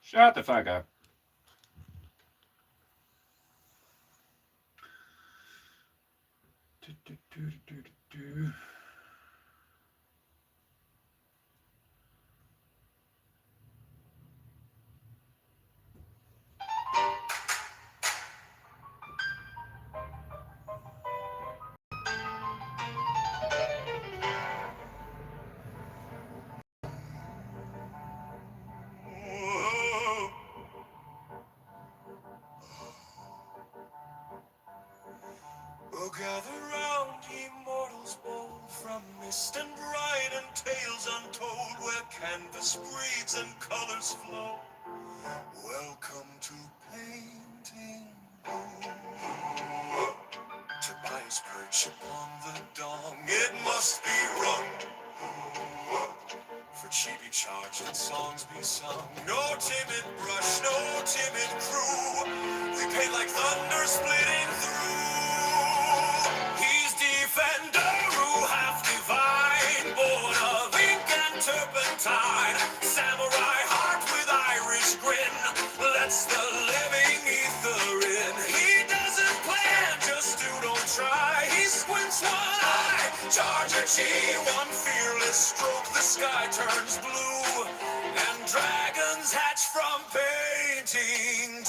Shut the fuck up. Oh, gather round, ye mortals bold, from mist and bright and tales untold, where canvas breathes and colors flow. Welcome to painting blue. Tobias perch upon the dong, it must be rung. For chibi charge and songs be sung. No timid brush, no timid crew. We pay like thunder splitting through. He's Defenderu, half divine, born of ink and turpentine. Samurai heart with Irish grin, lets the living ether in. He doesn't plan, just do, don't try. He squints one eye, charge a chi, one fearless stroke, the sky turns blue, and dragons hatch from painting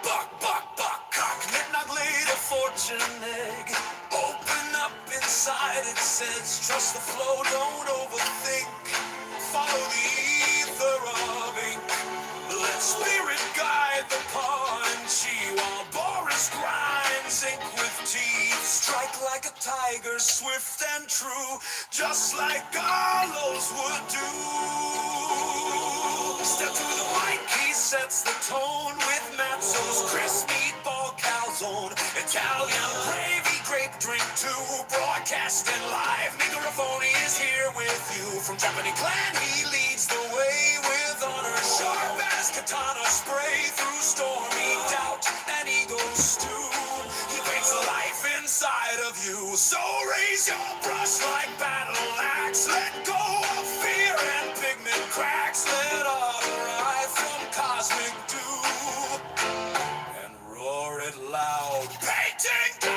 buck, buck, buck, cock, midnight laid a fortune egg. Open up inside, it says, trust the flow, don't overthink. Follow the ether of ink. Let spirit guide the punch, while Boris grinds ink with teeth. Strike like a tiger, swift and true, just like Garlos would do. Step to the mic, he sets the tone with Mazzo's crisp meatball calzone. Italian gravy, grape drink too, broadcasting live. Migarofoni is here with you. From Japanese clan, he leads the way with honor. Sharp as katana spray through stormy doubt and ego stew. He paints the life inside of you. So raise your brush like battle axe. Let go of fear and pigment cracks. Let all arrive from cosmic dew and roar it loud. Painting down!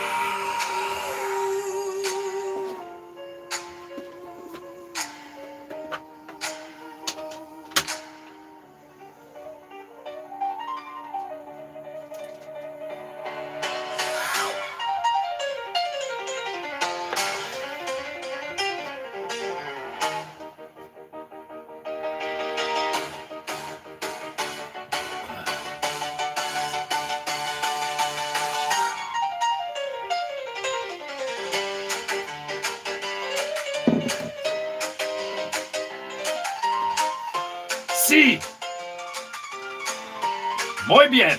Sí. Muy bien.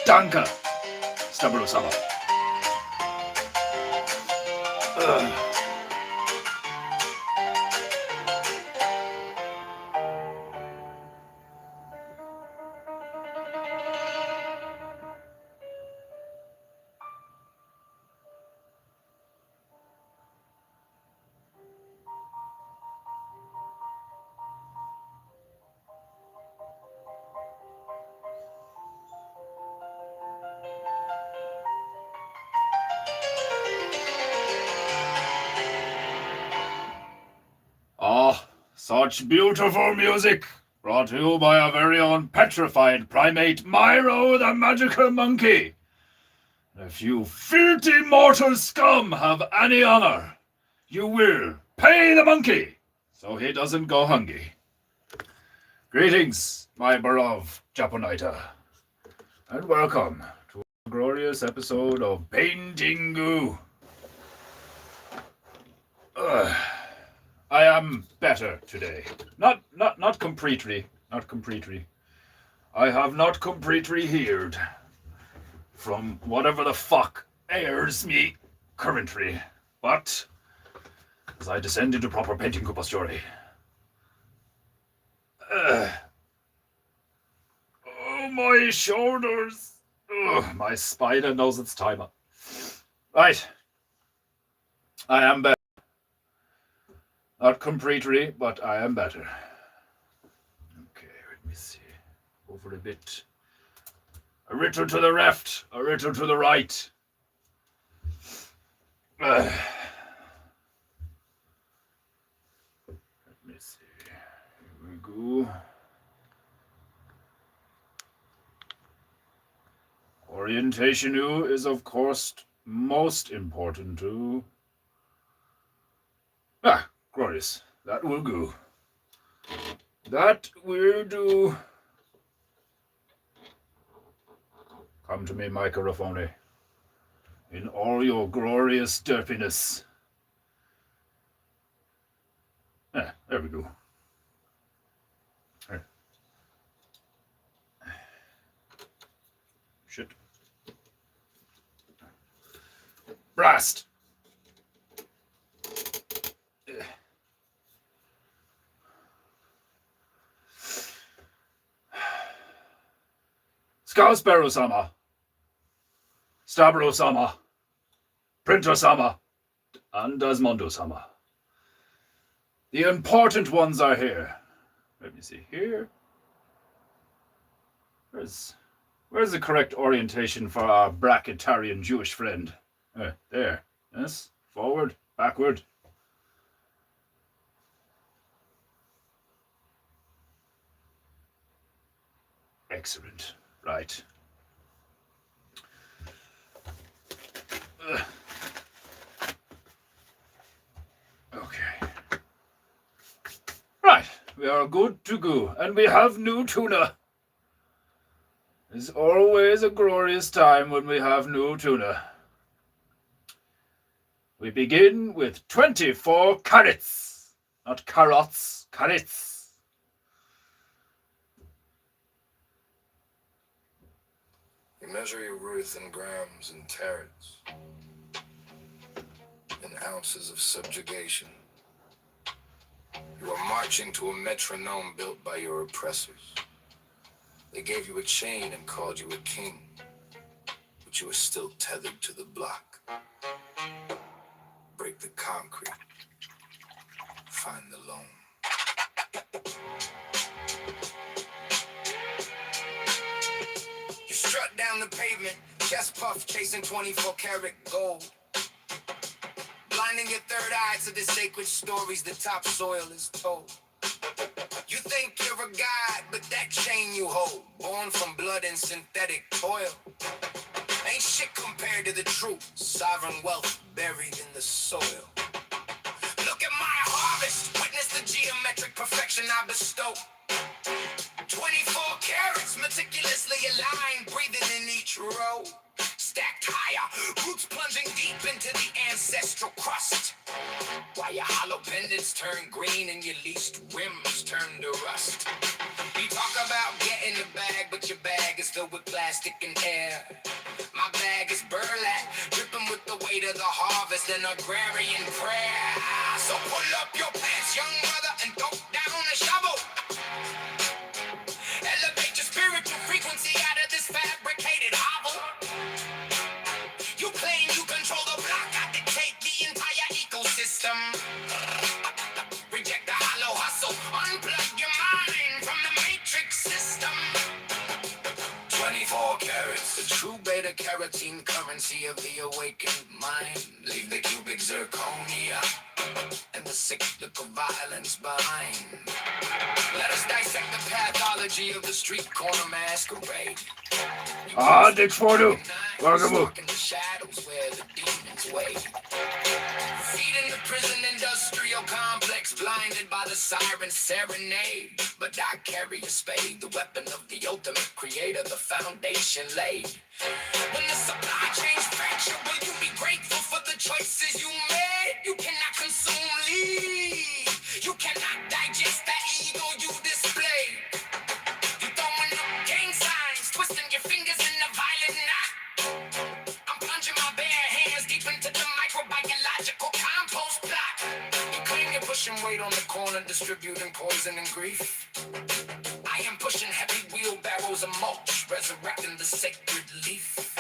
Danke, Stabilo-sama. Oh, such beautiful music, brought to you by our very own petrified primate, Myro the Magical Monkey. If you filthy mortal scum have any honor, you will pay the monkey so he doesn't go hungry. Greetings, my beloved Japanita, and welcome to a glorious episode of Painting Goo. I am better today. Not completely. Not completely. I have not completely healed from whatever the fuck ails me currently. But as I descend into proper painting posture. Oh my shoulders. Ugh, my spider knows its timer. Right. I am better. Not completely, but I am better. Okay, let me see. Over a bit. A little to the left, a little to the right. Let me see. Here we go. Orientation is, of course, most important too. Ah, glorious. That will do. That will do. Come to me, microphone, in all your glorious derpiness. Ah, there we go. There. Shit. Blast! Scousbarrow-sama. Stabro-sama. Printer-sama. And Desmondo-sama. The important ones are here. Let me see here. Where's the correct orientation for our bracketarian Jewish friend? There. Yes. Forward. Backward. Excellent. Right. Okay. Right. We are good to go. And we have new tuna. It's always a glorious time when we have new tuna. We begin with 24 carrots. Not carrots, carrots. You measure your worth in grams and terats, in ounces of subjugation. You are marching to a metronome built by your oppressors. They gave you a chain and called you a king, but you are still tethered to the block. Break the concrete, find the loan. You strut down the pavement, chest puff chasing 24-karat gold. Blinding your third eye to the sacred stories the topsoil is told. You think you're a god, but that chain you hold, born from blood and synthetic toil, ain't shit compared to the truth. Sovereign wealth buried in the soil. Look at my harvest, witness the geometric perfection I bestow. 24 carats meticulously aligned, breathing in each row. Stacked higher, roots plunging deep into the ancestral crust. While your hollow pendants turn green and your least rims turn to rust. You talk about getting the bag, but your bag is filled with plastic and air. My bag is burlap, dripping with the weight of the harvest and agrarian prayer. So pull up your pants, young brother, and throw down a shovel. Elevate your spiritual frequency out of this fabricated hovel. You claim you control the block, I dictate the entire ecosystem. Reject the hollow hustle, unplug your mind from the matrix system. 24 carats, the true beta carotene currency of the awakened mind. Leave the cubic zirconia and the cyclical violence behind. Let us dissect the pathology of the street corner masquerade. Dick Fordu. Welcome. In the shadows where the demons wait. Feeding the prison industrial complex, blinded by the siren serenade. But I carry a spade, the weapon of the ultimate creator, the foundation laid. When the supply chains fracture, will you be grateful for the choices you made? You cannot consume lead. You cannot digest that ego you displayed. You throwing up gang signs, twisting your fingers in the violent knot. I'm plunging my bare hands deep into the microbiological compost plot. You claim you're pushing weight on the corner, distributing poison and grief. I am pushing heavy wheelbarrow grows a mulch, resurrecting the sacred leaf.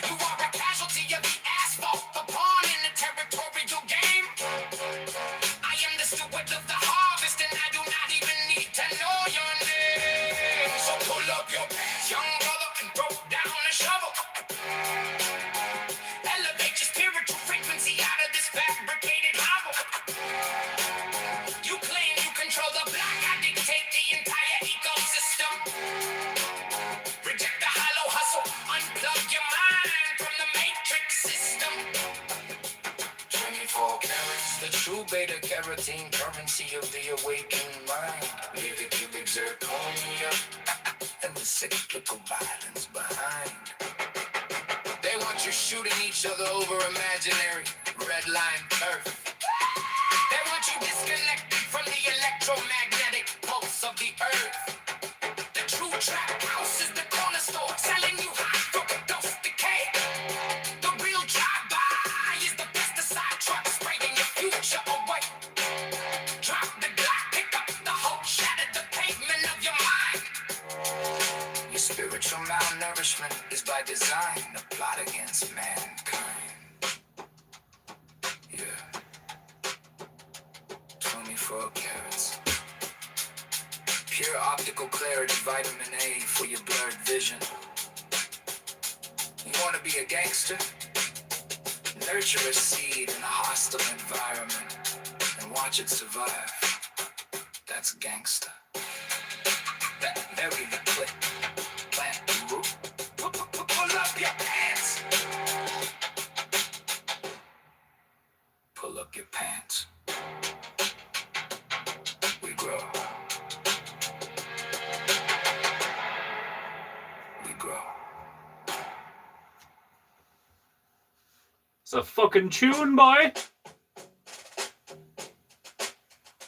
You are a casualty of the asphalt, the pawn in the territorial game. I am the steward of the harvest, and I do not even need to know your name. So pull up your pants, young brother, and throw down a shovel. Elevate your spiritual frequency out of this fabricated hovel. You claim you control the block, I dictate the entire ecosystem. Reject the hollow hustle, unplug your mind from the matrix system. 24 carats, the true beta carotene currency of the awakened mind. Leave the cubic zirconia and the cyclical violence behind. They want you shooting each other over imaginary red line turf. They want you disconnected from the electromagnetic pulse of the earth. The true trap house is the corner store, selling you high for dose decay. The real drive-by is the pesticide truck spraying your future away. Drop the Glock, pick up the hope, shatter the pavement of your mind. Your spiritual malnourishment is by design, a plot against mankind. Yeah. 24 carats. Pure optical clarity, vitamin A for your blurred vision. You want to be a gangster? Nurture a seed in a hostile environment and watch it survive. That's gangster. Bury the clip. Plant the root. Pull up your pants. Pull up your pants. We grow. We grow. It's a fucking tune, boy.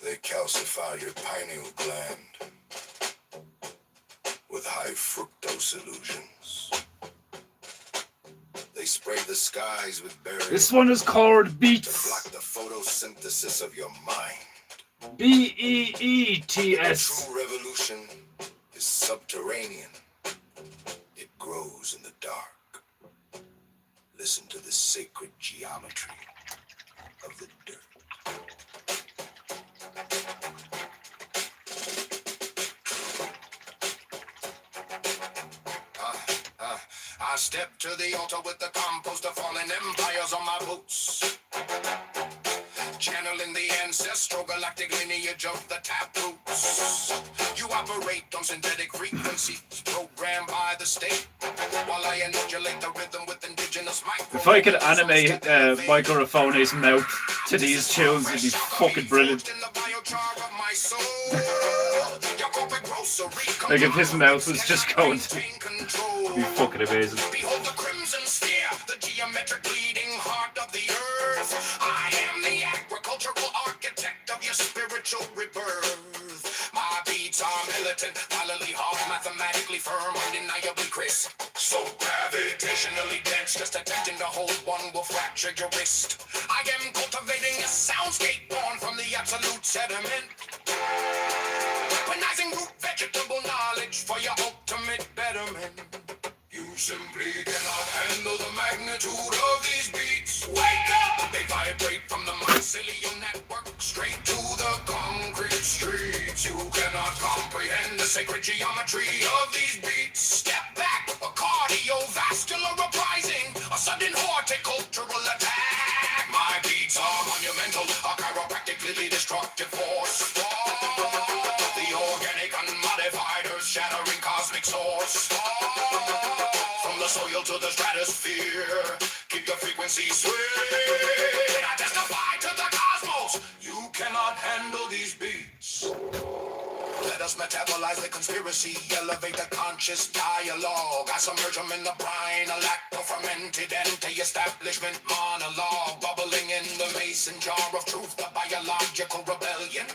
They calcify your pineal gland with high fructose illusions. They spray the skies with berries This one is called to Beats. block the photosynthesis of your mind. Beets. True revolution is subterranean. It grows in the dark. Listen to the sacred geometry of the dirt. I step to the altar with the compost of fallen empires on my boots. Channeling the ancestral galactic lineage of the taproots. You operate on synthetic frequencies programmed by the state, while I annihilate the rhythm with indigenous micro. If I could animate Microphone's mouth to these tunes, it'd be fucking brilliant. Like if his mouth was just going to be fucking amazing. Behold the crimson sphere, the geometric bleeding heart of the earth. I am the agricultural architect of your spiritual rebirth. My beats are militant, pilotly hard, mathematically firm, undeniably crisp. So gravitationally dense, just attempting to hold one will fracture your wrist. I am cultivating a soundscape born from the absolute sediment. Weaponizing root vegetable knowledge for your ultimate betterment. You simply cannot handle the magnitude of these beats. Wake up! They vibrate from the mycelial network straight to the concrete streets. You cannot comprehend the sacred geometry of these beats. Step back, a cardiovascular uprising, a sudden horticultural attack. My beats are monumental, a chiropractically destructive force. The organic unmodified earth shattering cosmic source. From the soil to the stratosphere, keep the frequency sweet. I testify to the cosmos. You cannot handle these beats. Let us metabolize the conspiracy, elevate the conscious dialogue. I submerge them in the brine, a lacto-fermented anti-establishment monologue. Bubbling in the mason jar of truth, the biological rebellion.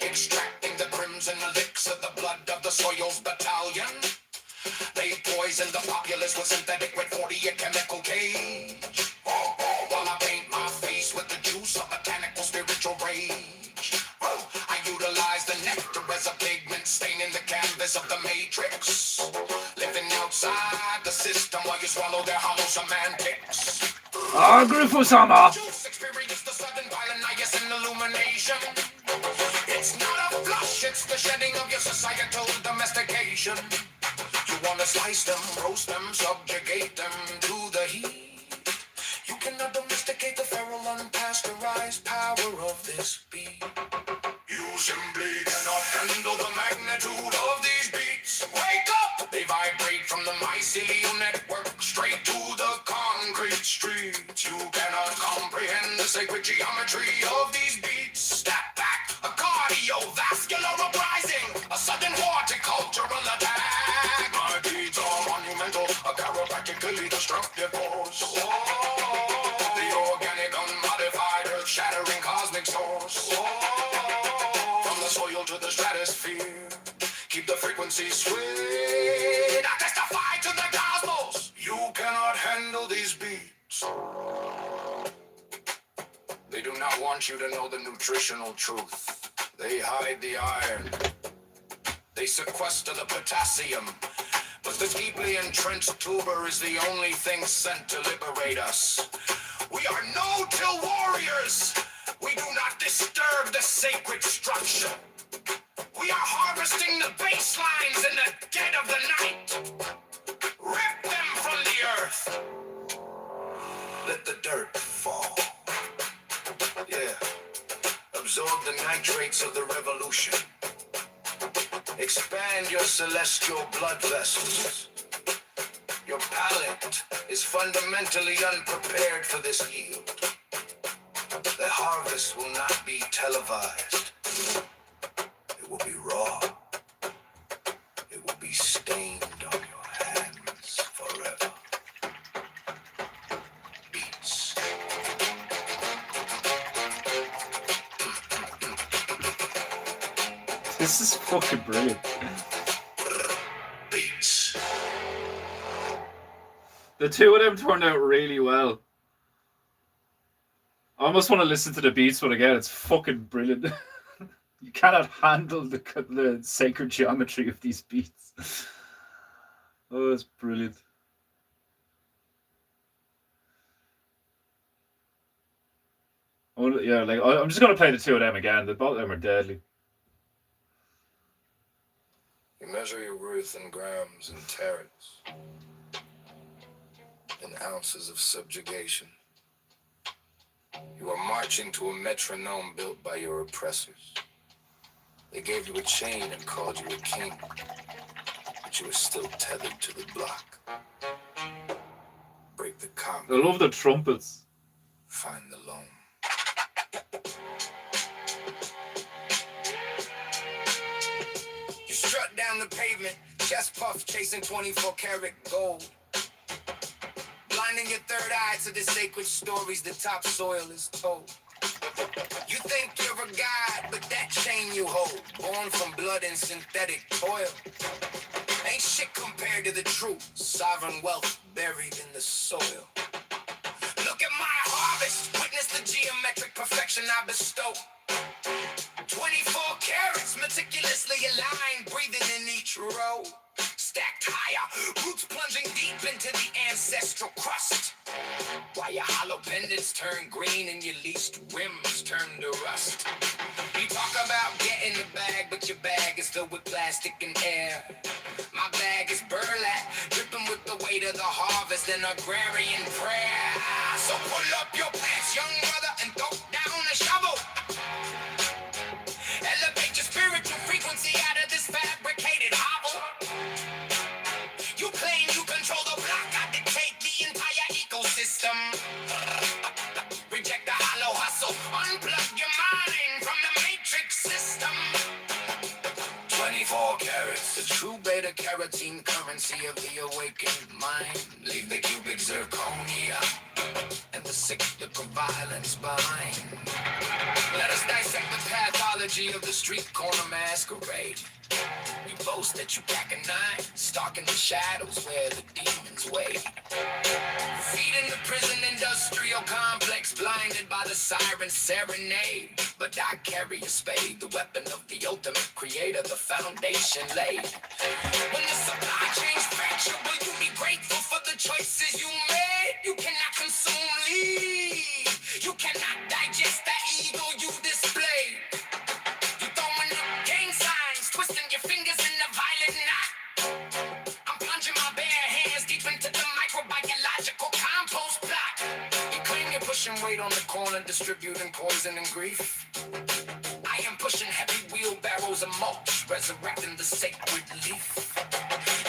Extracting the crimson elixir, the blood of the soil's battalion. They poison the populace with synthetic red 40 chemical cage. While I paint my face with the juice of botanical spiritual rage. I utilize the nectar as a pigment, staining the canvas wonders of the matrix. Living outside the system while you swallow their hollow semantics. Ah, Griffo-sama! Juice experience the sudden violent nice and illumination. It's not a flush, it's the shedding of your societal domestication. You wanna slice them, roast them, subjugate them to the heat. You cannot domesticate the feral, unpasteurized power of this beat. You simply cannot handle the magnitude of these beats. Wake up! They vibrate from the mycelial network straight to the concrete streets. You cannot comprehend the sacred geometry of these beats. Step back, a cardiovascular uprising, a sudden horticultural attack. My beats are monumental, a chiropractically destructive force. The organic, unmodified, earth-shattering cosmic source. From the soil to the stratosphere, keep the frequency sweet. I testify to the cosmos. You cannot handle these beats. They do not want you to know the nutritional truth. They hide the iron. They sequester the potassium. But the deeply entrenched tuber is the only thing sent to liberate us. We are no-till warriors. We do not disturb the sacred structure. We are harvesting the baselines in the dead of the night. Rip them from the earth. Let the dirt fall. Yeah. Absorb the nitrates of the revolution. Expand your celestial blood vessels. Your palate is fundamentally unprepared for this yield. The harvest will not be televised. It will be raw. It will be stained on your hands forever. Beats. This is fucking brilliant. Beats. The two of them turned out really well. I almost want to listen to the beats one again. It's fucking brilliant. You cannot handle the sacred geometry of these beats. Oh, it's brilliant. Yeah, like I'm just gonna play the two of them again. Both of them are deadly. You measure your worth in grams and terrets, in ounces of subjugation. You are marching to a metronome built by your oppressors. They gave you a chain and called you a king, but you are still tethered to the block. Break the I compact, love the trumpets. find the loam. You strut down the pavement, chest puff chasing 24 karat gold. Blinding your third eye to the sacred stories the topsoil is told. You think you're a god, but that chain you hold, born from blood and synthetic toil, ain't shit compared to the truth, sovereign wealth buried in the soil. Look at my harvest, witness the geometric perfection I bestow. 24 carats meticulously aligned, breathing in each row. Stacked higher, roots plunging deep into the ancestral crust. While your hollow pendants turn green and your least rims turn to rust. You talk about getting the bag, but your bag is filled with plastic and air. My bag is burlap, dripping with the weight of the harvest and agrarian prayer. So pull up your pants, young brother, and throw down the shovel. Elevate your spiritual frequency out of this fabricated hovel. You claim you control the block, I dictate the entire ecosystem. Reject the hollow hustle, unplug your mind from the matrix system. 24 carats, the true beta carotene currency of the awakened mind. Leave the cubic zirconia and the cyclical violence behind. Let us dissect the pathology of the street corner masquerade. You boast that you pack a nine, stalking the shadows where the demons wait. Feeding the prison industrial complex, blinded by the siren serenade. But I carry a spade, the weapon of the ultimate creator, the foundation laid. When the supply chain's fractured, will you be grateful for the choices you made? You cannot consume lead. You cannot digest the ego you displayed. You throwing up gang signs, twisting your fingers in the violent knot. I'm plunging my bare hands deep into the microbiological compost plot. You claim you're pushing weight on the corner, distributing poison and grief. I am pushing heavy wheelbarrows of mulch, resurrecting the sacred leaf.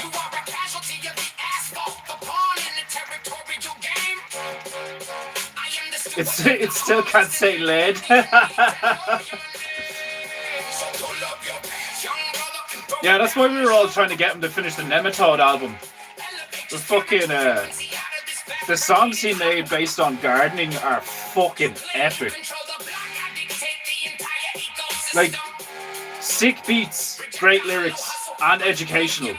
You are a casualty of the asphalt, the pawn in the territorial game. I am the It still can't say lead. Yeah, that's why we were all trying to get him to finish the Nematode album. The fucking the songs he made based on gardening are fucking epic. Like, sick beats, great lyrics, and educational.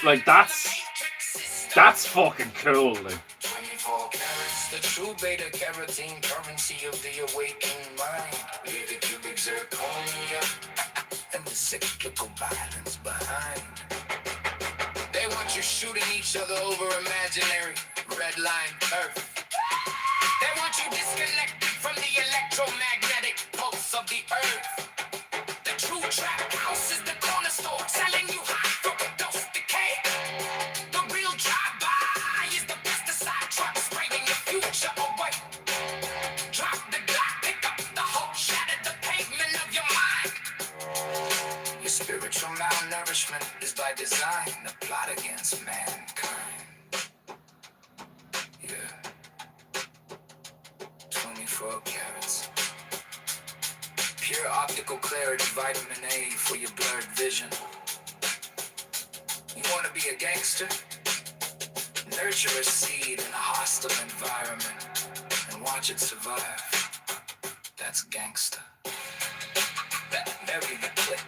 Like, that's fucking cool. Like, 24 carats, the true beta carotene currency of the awakened mind. Leave the cubic zirconia and the cyclical violence behind. They want you shooting each other over imaginary red line turf. They want you disconnected from the electromagnetic pulse of the earth. The true trap house is the corner store, selling you high overdose decay. The real drive-by is the pesticide truck spraying your future away. Drop the Glock, pick up the hope, shatter the pavement of your mind. Your spiritual malnourishment is by design, a plot against mankind. Yeah. 24 carats. Pure optical clarity, vitamin A for your blurred vision. You want to be a gangster? Nurture a seed in a hostile environment and watch it survive. That's gangster. Bury the clip,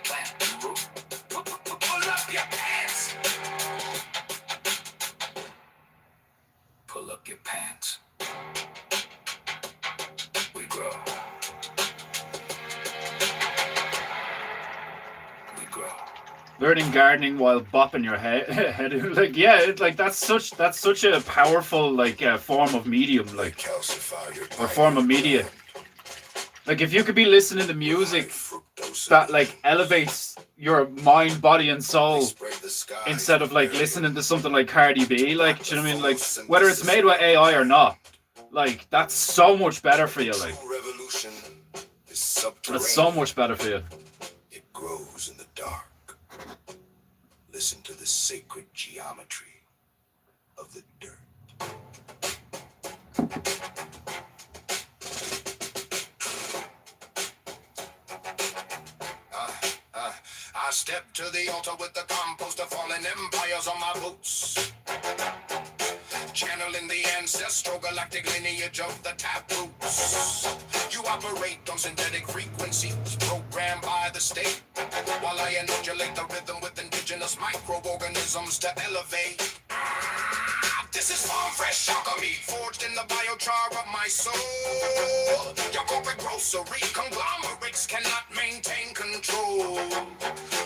plant the root. Pull up your pants. Pull up your pants. We grow. We grow. learning gardening while bopping your head. Like, yeah, like that's such a powerful form of medium, or form of media. Like, if you could be listening to music that elevates your mind, body, and soul, instead of listening to something like Cardi B, do you know what I mean? Whether it's made with AI or not, that's so much better for you. That's so much better for you. It grows in the dark. Listen to the sacred geometry of the dirt. I step to the altar with the compost of fallen empires on my boots. Channeling the ancestral galactic lineage of the taproots. You operate on synthetic frequencies programmed by the state, while I annihilate the rhythm with indigenous microorganisms to elevate. This is farm fresh alchemy, forged in the biochar of my soul. Your corporate grocery conglomerates cannot maintain control.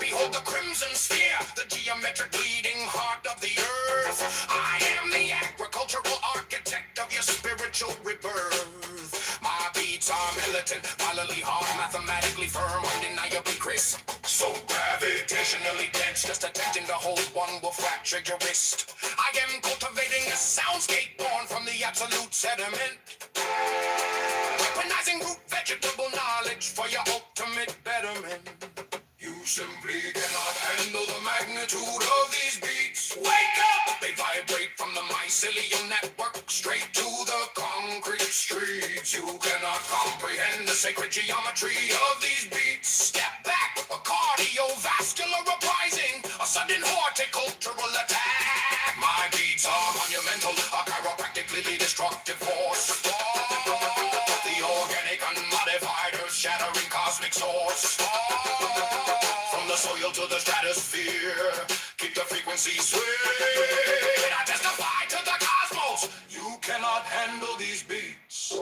Behold the crimson sphere, the geometric bleeding heart of the earth. I am the agricultural architect of your spiritual rebirth. My beats are militant, violently hard, mathematically firm, undeniably crisp. So gravitationally dense, just attempting to hold one will fracture your wrist. I am cultivating a soundscape born from the absolute sediment. Weaponizing root vegetable knowledge for your ultimate betterment. You simply cannot handle the magnitude of these beats. Wake up! They vibrate from the mycelial network straight to the concrete streets. You cannot comprehend the sacred geometry of these beats. Step back, a cardiovascular uprising, a sudden horticultural attack. My beats are monumental, a chiropractically destructive force. The organic unmodified earth shattering cosmic source. From the soil to the stratosphere, keep the frequency sweet. I testify to the cosmos. You cannot handle these beats.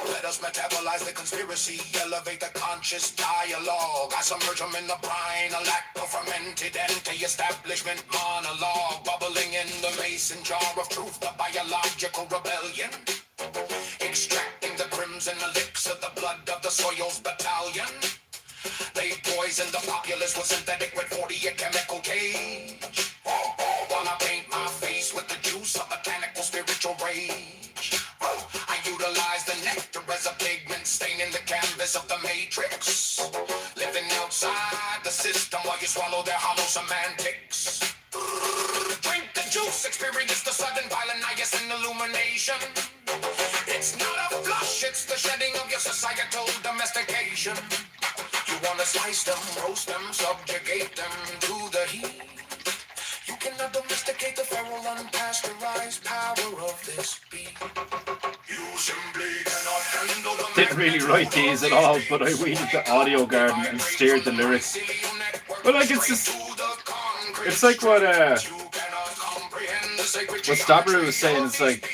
Let us metabolize the conspiracy, elevate the conscious dialogue. I submerge them in the brine, a lack of fermented anti-establishment monologue, bubbling in the mason jar of truth, the biological rebellion. Extracting the crimson elixir, the blood of the soil's battalion. They poison the populace with synthetic red 40 a chemical cage. While I paint my face with the juice of botanical spiritual rage. I utilize the nectar as a pigment, staining the canvas of the matrix. Living outside the system while you swallow their hollow semantics. Drink the juice, experience the sudden violent niacin illumination. It's not a flush, it's the shedding of your societal domestication. You wanna slice them, roast them, subjugate them to the heat. You cannot domesticate the feral, unpasteurized power of this beat. You simply cannot handle the Didn't really write these at all, but I weeded the audio garden and steered the lyrics. But like it's just, it's like what Stabru was saying. It's like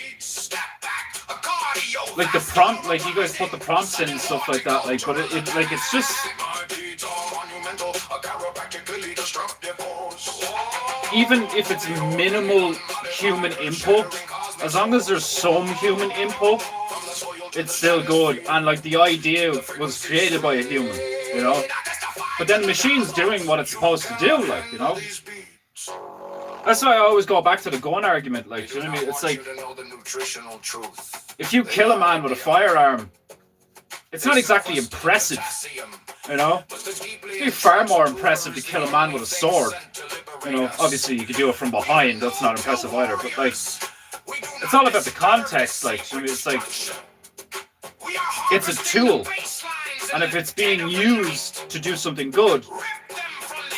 the prompt, like you guys put the prompts in and stuff like that. Like, but it like it's just. Even if it's minimal human input, as long as there's some human input, it's still good. And like the idea was created by a human, you know. But then the machine's doing what it's supposed to do, like, you know. That's why I always go back to the gun argument, like, you know what I mean? It's like, if you kill a man with a firearm, it's not exactly impressive, you know. It'd be far more impressive to kill a man with a sword. You know, obviously you could do it from behind, that's not impressive either, but like, it's all about the context, like, you know, it's like, it's a tool, and if it's being used to do something good,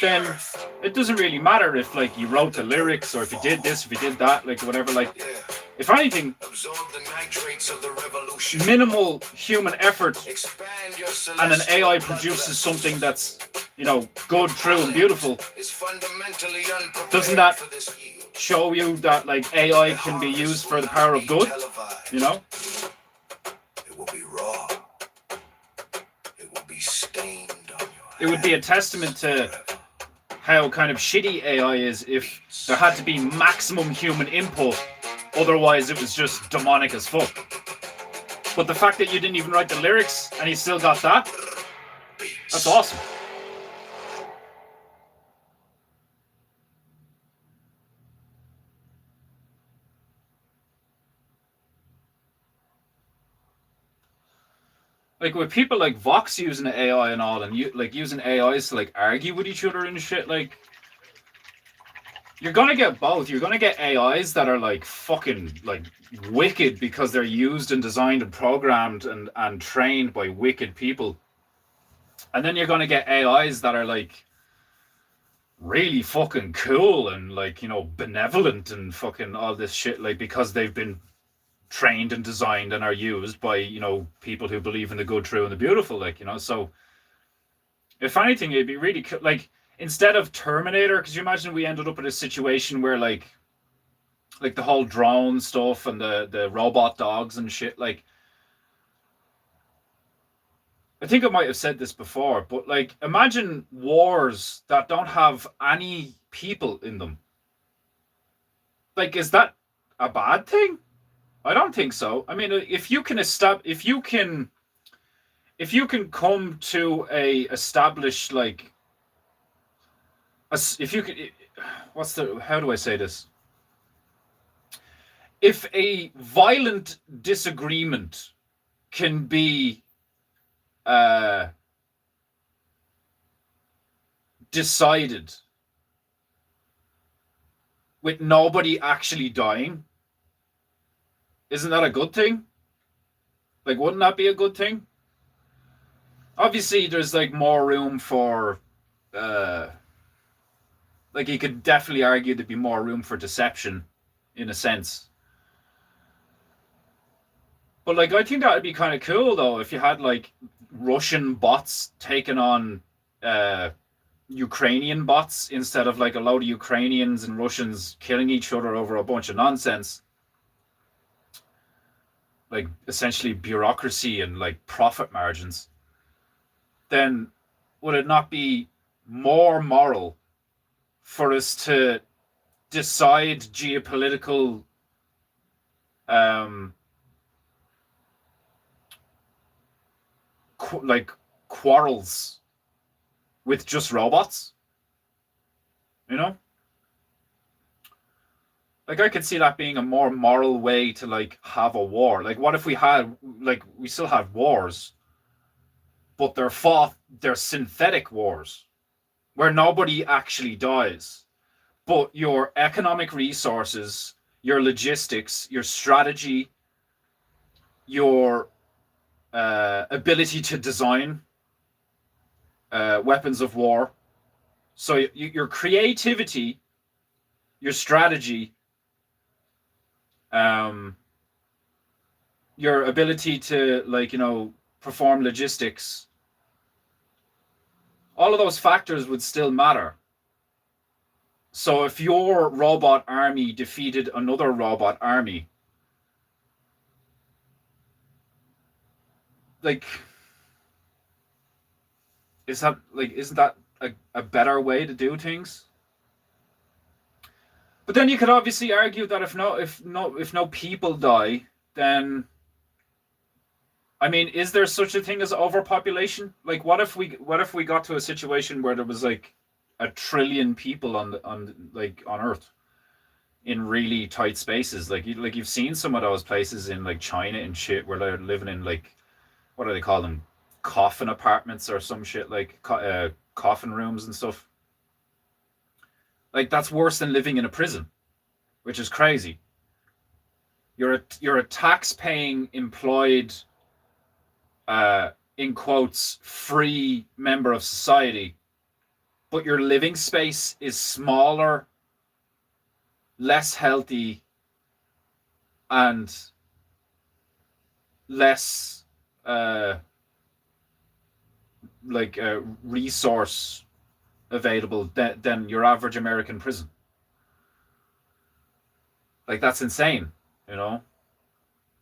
then it doesn't really matter if, like, you wrote the lyrics, or if you did this, if you did that, like, whatever, like, if anything, minimal human effort, and an AI produces something that's, you know, good, true, and beautiful, doesn't that show you that, like, AI can be used for the power of good, you know? It will be raw. It will be stained on your It would be a testament to how kind of shitty AI is if there had to be maximum human input, otherwise it was just demonic as fuck. But the fact that you didn't even write the lyrics and you still got that, that's awesome. Like with people like Vox using AI and all, and you like using AIs to like argue with each other and shit, like you're gonna get both. You're gonna get AIs that are like fucking like wicked because they're used and designed and programmed and trained by wicked people. And then you're gonna get AIs that are like really fucking cool and like, you know, benevolent and fucking all this shit, like because they've been trained and designed and are used by, you know, people who believe in the good, true, and the beautiful, like, you know. So if anything, it'd be really like, instead of Terminator, because you imagine we ended up in a situation where like the whole drone stuff and the robot dogs and shit, like I think I might have said this before, but like imagine wars that don't have any people in them. Like, is that a bad thing? I don't think so. I mean, if you can come to a established, like, if you could, how do I say this? If a violent disagreement can be decided with nobody actually dying, isn't that a good thing? Like, wouldn't that be a good thing? Obviously, there's like more room for, like you could definitely argue there'd be more room for deception, in a sense. But like, I think that would be kind of cool though if you had like Russian bots taking on Ukrainian bots instead of like a load of Ukrainians and Russians killing each other over a bunch of nonsense. like essentially bureaucracy and like profit margins, then would it not be more moral for us to decide geopolitical like quarrels with just robots? You know? Like, I could see that being a more moral way to like have a war. Like, what if we had like we still have wars, but they're synthetic wars where nobody actually dies, but your economic resources, your logistics, your strategy, your ability to design weapons of war. So your creativity, your strategy, your ability to like, you know, perform logistics, all of those factors would still matter. So if your robot army defeated another robot army, like, isn't that a better way to do things? But then you could obviously argue that if no people die, then, I mean, is there such a thing as overpopulation? Like, what if we got to a situation where there was like 1 trillion people on Earth in really tight spaces? Like you've seen some of those places in like China and shit where they're living in like, what do they call them? Coffin apartments or some shit, like coffin rooms and stuff. Like, that's worse than living in a prison, which is crazy. You're a tax-paying, employed, in quotes, free member of society, but your living space is smaller, less healthy, and less resource available than your average American prison. Like, that's insane, you know?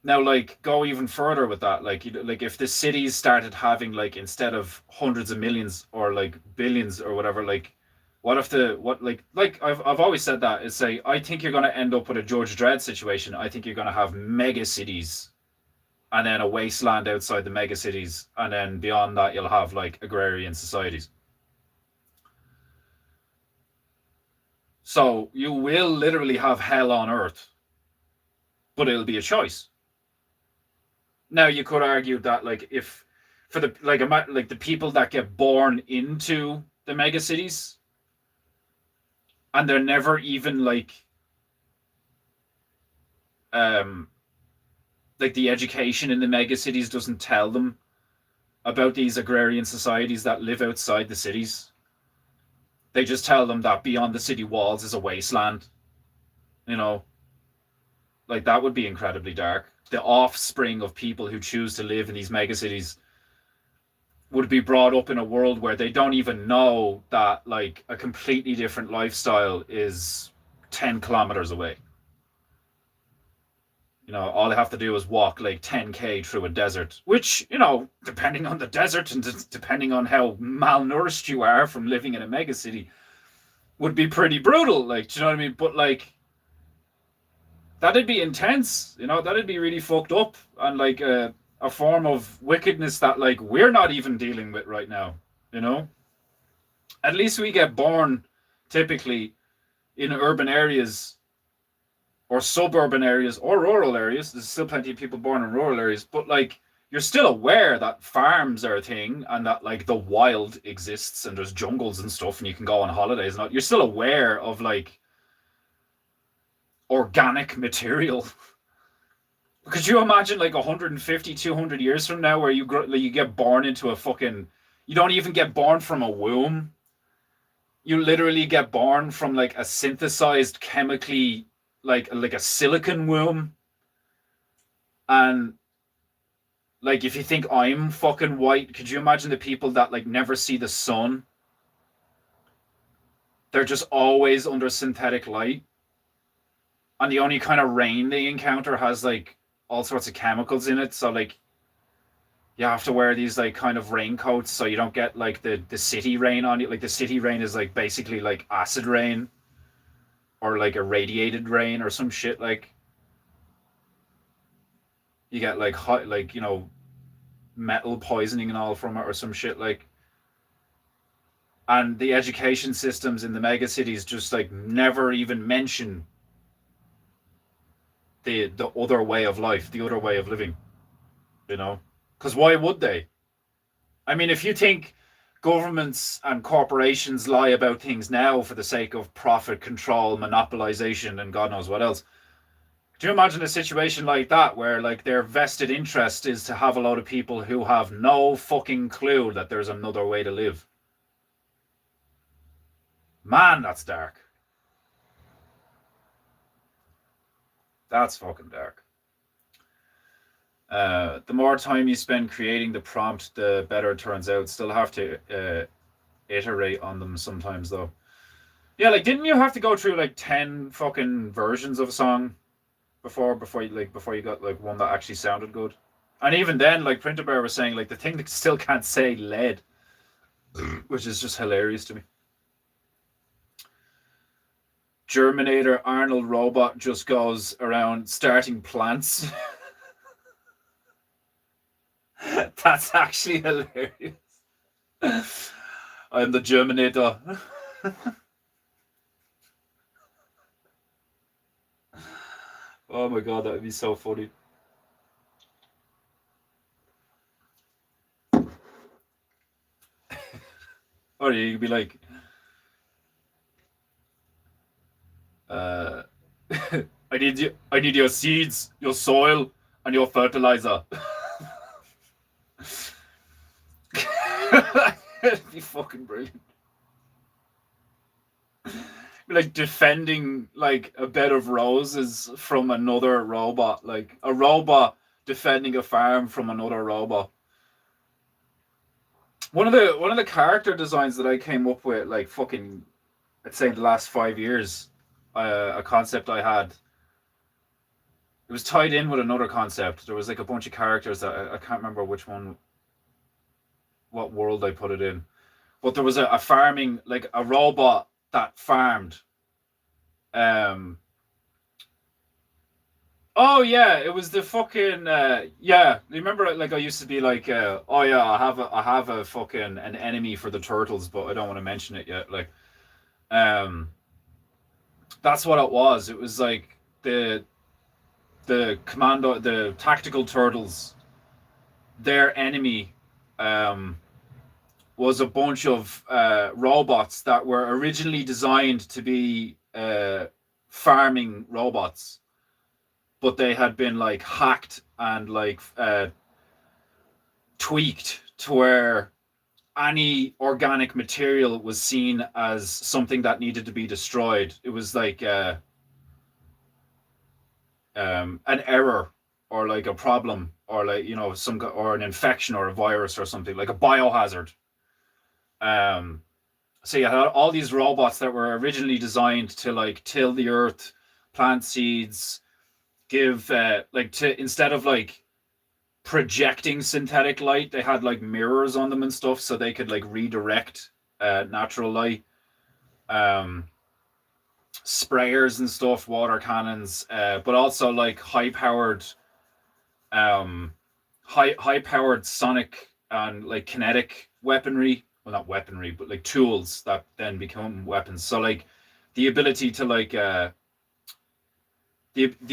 Now, like, go even further with that. Like, like if the cities started having, like, instead of hundreds of millions or like billions or whatever, like, what if I've always said that is, say, I think you're going to end up with a Judge Dredd situation. I think you're going to have mega cities and then a wasteland outside the mega cities, and then beyond that you'll have like agrarian societies. So you will literally have hell on earth, but it'll be a choice. Now you could argue that, like, if for the the people that get born into the mega cities and they're never even like the education in the mega cities doesn't tell them about these agrarian societies that live outside the cities. They just tell them that beyond the city walls is a wasteland. You know, like, that would be incredibly dark. The offspring of people who choose to live in these megacities would be brought up in a world where they don't even know that, like, a completely different lifestyle is 10 kilometers away. You know, all they have to do is walk like 10K through a desert, which, you know, depending on the desert and depending on how malnourished you are from living in a megacity, would be pretty brutal. Like, do you know what I mean? But, like, that'd be intense, you know, that'd be really fucked up, and like a form of wickedness that, like, we're not even dealing with right now, you know? At least we get born typically in urban areas or suburban areas or rural areas. There's still plenty of people born in rural areas, but, like, you're still aware that farms are a thing and that, like, the wild exists and there's jungles and stuff and you can go on holidays and all. You're still aware of, like, organic material. Could you imagine, like, 150, 200 years from now where you get born into a fucking... You don't even get born from a womb. You literally get born from, like, a synthesized chemically... like a silicon womb. And, like, if you think I'm fucking white, could you imagine the people that, like, never see the sun? They're just always under synthetic light. And the only kind of rain they encounter has, like, all sorts of chemicals in it. So like you have to wear these like kind of raincoats so you don't get like the city rain on you. Like the city rain is like basically like acid rain or like irradiated rain or some shit. Like you get like hot, like, you know, metal poisoning and all from it or some shit. Like, and the education systems in the mega cities just like never even mention the other way of life, the other way of living, you know? Because why would they? I mean, if you think governments and corporations lie about things now for the sake of profit, control, monopolization, and God knows what else, do you imagine a situation like that where like their vested interest is to have a lot of people who have no fucking clue that there's another way to live? Man, that's dark. That's fucking dark. The more time you spend creating the prompt, the better it turns out. Still have to iterate on them sometimes, though. Yeah, like, didn't you have to go through like 10 fucking versions of a song before you got like one that actually sounded good? And even then, like Printer Bear was saying, like the thing that still can't say lead, which is just hilarious to me. Germinator Arnold robot just goes around starting plants. That's actually hilarious. I'm the Germinator. Oh my god, that would be so funny. Or you could be like, I need your seeds, your soil, and your fertilizer. It'd be fucking brilliant. Like defending like a bed of roses from another robot, like a robot defending a farm from another robot. One of the character designs that I came up with, like fucking, I'd say the last 5 years, a concept I had. It was tied in with another concept. There was like a bunch of characters that I can't remember which one, what world I put it in, but there was a farming, like a robot that farmed. Oh yeah, it was the fucking yeah. Remember, like I used to be like, oh yeah, I have a fucking an enemy for the turtles, but I don't want to mention it yet. Like, that's what it was. It was like the commando, the tactical turtles. Their enemy, was a bunch of robots that were originally designed to be farming robots, but they had been like hacked and like tweaked to where any organic material was seen as something that needed to be destroyed. It was like an error or like a problem or like, you know, or an infection or a virus or something, like a biohazard. So you had all these robots that were originally designed to like till the earth, plant seeds, give like to, instead of like projecting synthetic light, they had like mirrors on them and stuff so they could like redirect natural light. Sprayers and stuff, water cannons, but also like high powered sonic and like kinetic weaponry. Well, not weaponry, but like tools that then become weapons. So like the ability to like the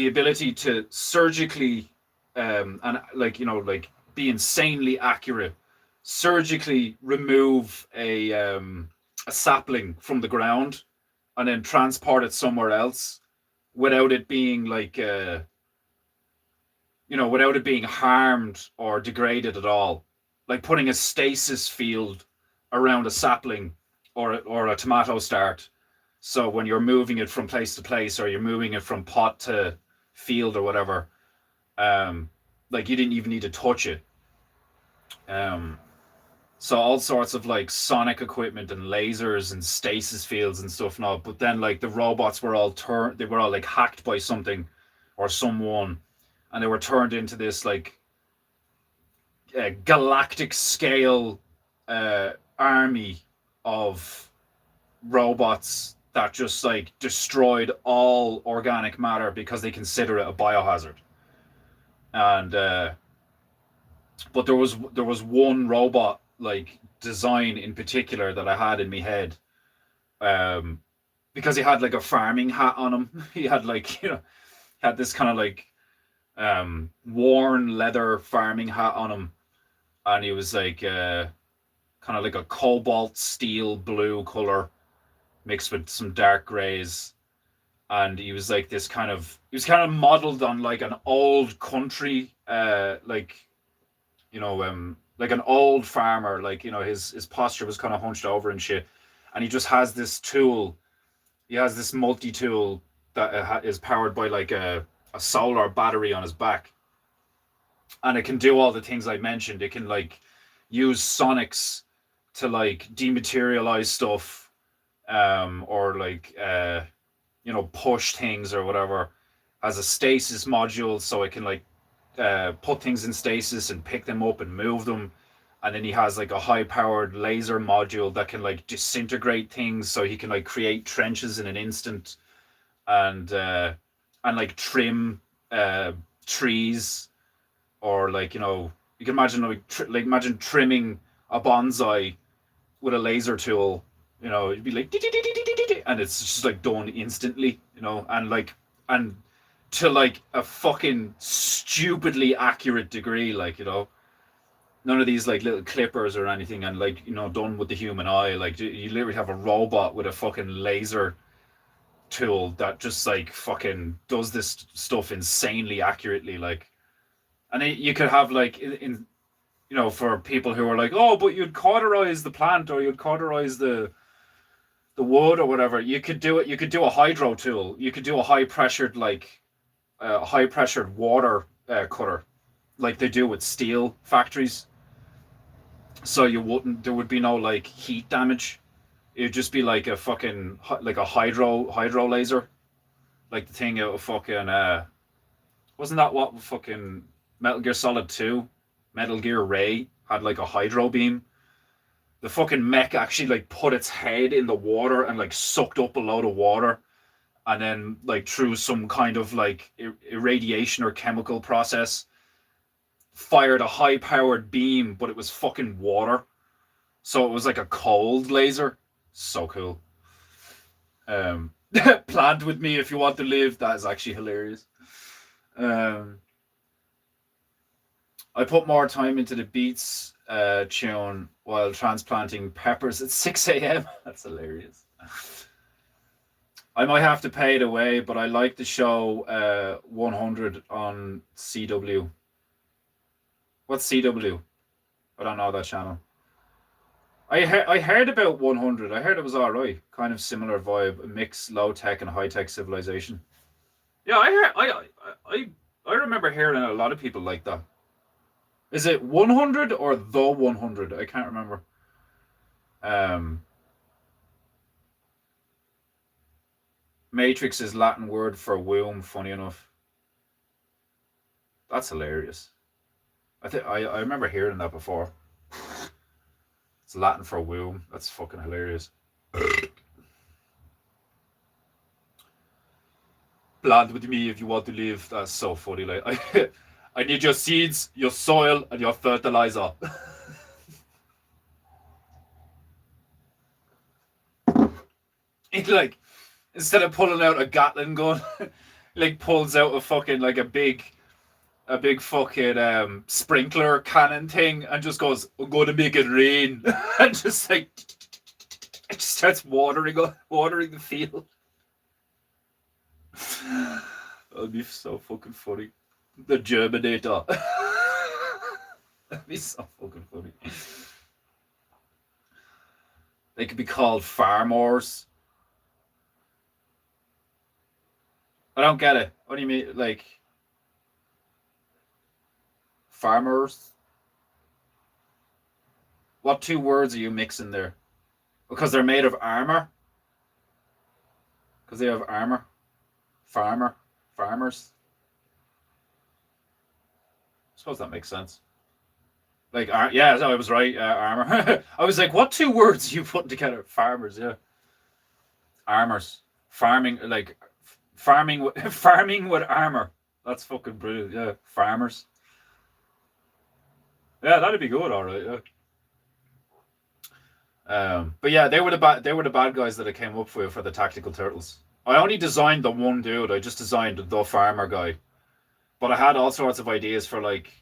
ability to surgically and like, you know, like be insanely accurate, surgically remove a sapling from the ground and then transport it somewhere else without it being like you know, without it being harmed or degraded at all. Like putting a stasis field around a sapling or a tomato start, so when you're moving it from place to place or you're moving it from pot to field or whatever, like you didn't even need to touch it. So all sorts of like sonic equipment and lasers and stasis fields and stuff now. But then like the robots were all they were all like hacked by something or someone, and they were turned into this like galactic scale army of robots that just like destroyed all organic matter because they consider it a biohazard. And but there was one robot like design in particular that I had in my head, because he had like a farming hat on him. He had like, you know, had this kind of like worn leather farming hat on him, and he was like kind of like a cobalt steel blue color mixed with some dark grays. And he was like this kind of, he was kind of modeled on like an old country, like, you know, like an old farmer, like, you know, his posture was kind of hunched over and shit. And he just has this tool. He has this multi-tool that is powered by like a solar battery on his back. And it can do all the things I mentioned. It can like use sonics to like dematerialize stuff, or like, you know, push things or whatever. Has a stasis module, so it can like put things in stasis and pick them up and move them. And then he has like a high-powered laser module that can like disintegrate things, so he can like create trenches in an instant, and like trim trees, or like, you know, you can imagine like imagine trimming a bonsai with a laser tool. You know, it'd be like, and it's just like done instantly, you know, and like, and to like a fucking stupidly accurate degree, like, you know, none of these like little clippers or anything, and like, you know, done with the human eye. Like, you literally have a robot with a fucking laser tool that just like fucking does this stuff insanely accurately, like. And you could have like in you know, for people who are like, oh, but you'd cauterize the plant, or you'd cauterize the wood or whatever. You could do it. You could do a hydro tool. You could do a high pressured water cutter, like they do with steel factories. So there would be no like heat damage. It'd just be like a fucking like a hydro laser, like the thing out of fucking wasn't that what fucking Metal Gear Solid 2, Metal Gear Ray had like a hydro beam? The fucking mech actually like put its head in the water and like sucked up a load of water, and then like through some kind of like irradiation or chemical process fired a high powered beam, but it was fucking water. So it was like a cold laser. So cool. Plant with me if you want to live. That is actually hilarious. I put more time into the Beats tune while transplanting peppers at 6 a.m. That's hilarious. I might have to pay it away, but I like the show 100 on CW. What's CW? I don't know that channel. I heard about 100. I heard it was alright. Kind of similar vibe, a mix low tech and high tech civilization. Yeah, I remember hearing a lot of people like that. Is it 100 or the 100? I can't remember. Matrix is Latin word for womb, funny enough. That's hilarious. I remember hearing that before. It's Latin for womb. That's fucking hilarious. Plant with me if you want to live. That's so funny. Like, I need your seeds, your soil, and your fertilizer. It like, instead of pulling out a Gatling gun, like pulls out a fucking like a big fucking sprinkler cannon thing and just goes, I'm going to make it rain. And just like, it just starts watering the field. That'd be so fucking funny. The Germinator. That'd be so fucking funny. They could be called farmers. I don't get it. What do you mean, like, farmers? What two words are you mixing there? Because they're made of armor? Because they have armor? Farmers? suppose that makes sense. Like, yeah, I was right. Armor. I was like, what two words you put together? Farmers, yeah. Armors, farming, like farming, farming with armor. That's fucking brilliant. Yeah, farmers. Yeah, that'd be good. All right. Yeah. But yeah, they were the bad guys that I came up with for the tactical turtles. I only designed the one dude. I just designed the farmer guy, but I had all sorts of ideas for like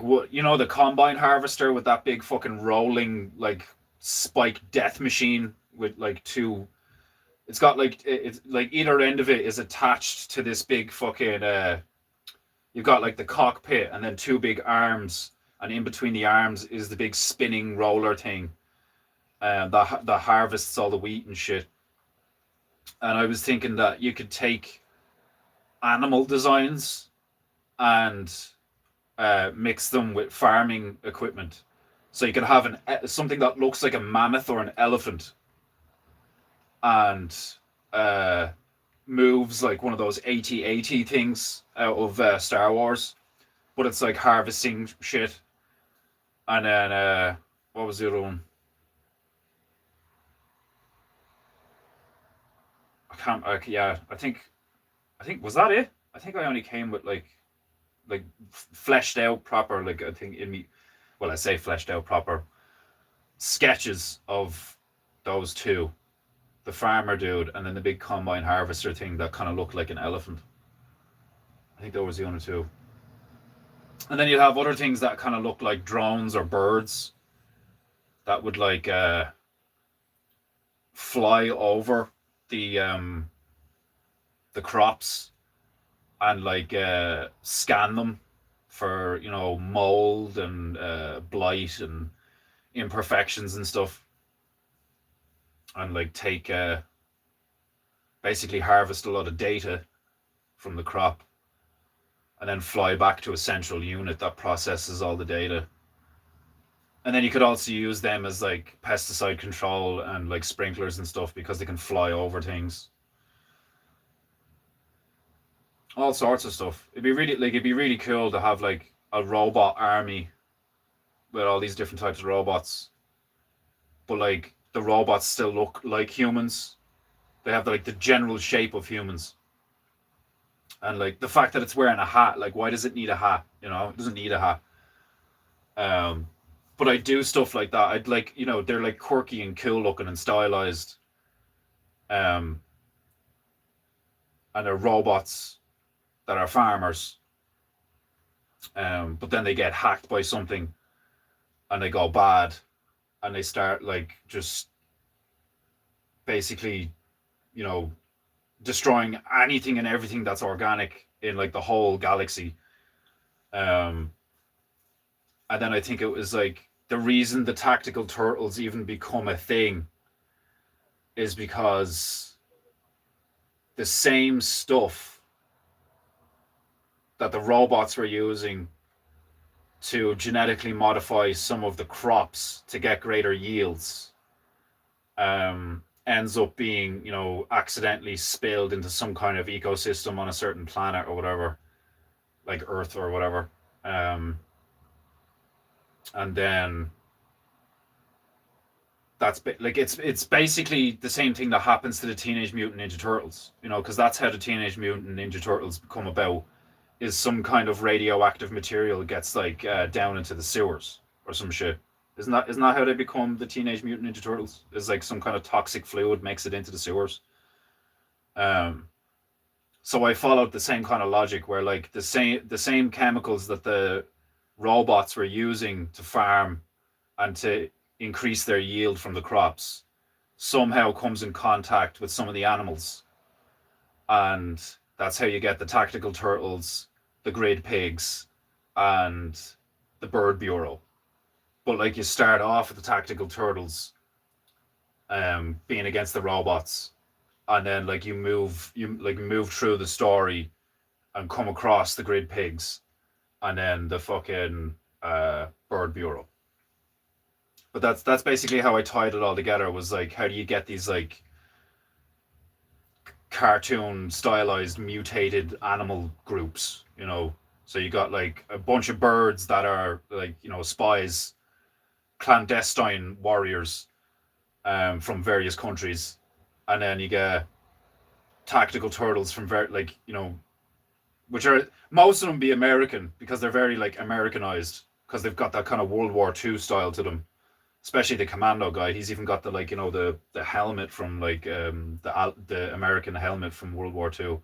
what the combine harvester with that big fucking rolling like spike death machine with like two. It's got like it's like either end of it is attached to this big fucking. You've got like the cockpit and then two big arms, and in between the arms is the big spinning roller thing. That harvests all the wheat and shit. And I was thinking that you could take animal designs and mix them with farming equipment, so you could have something that looks like a mammoth or an elephant, and moves like one of those AT-AT things out of Star Wars, but it's like harvesting shit. And then what was the other one? I think was that it? I think I only came with like fleshed out proper, like I think in me, well, I say fleshed out proper sketches of those two, the farmer dude and then the big combine harvester thing that kind of looked like an elephant. I think that was the only two. And then you'd have other things that kind of look like drones or birds that would like fly over the crops and like scan them for mold and blight and imperfections and stuff, and like take basically harvest a lot of data from the crop and then fly back to a central unit that processes all the data. And then you could also use them as like pesticide control and like sprinklers and stuff because they can fly over things. All sorts of stuff. It'd be really cool to have like a robot army with all these different types of robots. But like the robots still look like humans. They have like the general shape of humans. And like the fact that it's wearing a hat, like why does it need a hat? It doesn't need a hat. But I do stuff like that. I'd like, they're like quirky and cool looking and stylized. And they're robots that are farmers. But then they get hacked by something and they go bad and they start like just basically, destroying anything and everything that's organic in like the whole galaxy. And then I think it was like the reason the tactical turtles even become a thing is because the same stuff that the robots were using to genetically modify some of the crops to get greater yields ends up being, accidentally spilled into some kind of ecosystem on a certain planet or whatever, like Earth or whatever. And then that's like it's basically the same thing that happens to the Teenage Mutant Ninja Turtles, because that's how the Teenage Mutant Ninja Turtles come about, is some kind of radioactive material gets like down into the sewers or some shit. Isn't that how they become the Teenage Mutant Ninja Turtles? Is like some kind of toxic fluid makes it into the sewers. So I followed the same kind of logic where like the same chemicals that the robots were using to farm and to increase their yield from the crops somehow comes in contact with some of the animals, and that's how you get the tactical turtles, the grid pigs, and the bird bureau. But like you start off with the tactical turtles being against the robots, and then like you move through the story and come across the grid pigs and then the fucking bird bureau. But that's basically how I tied it all together, was like, how do you get these like cartoon stylized mutated animal groups, you know. So you got like a bunch of birds that are like, you know, spies, clandestine warriors from various countries, and then you get tactical turtles from like, you know, which are most of them be American because they're very like Americanized because they've got that kind of World War II style to them. Especially the commando guy, he's even got the like, you know, the helmet from like the American helmet from World War II,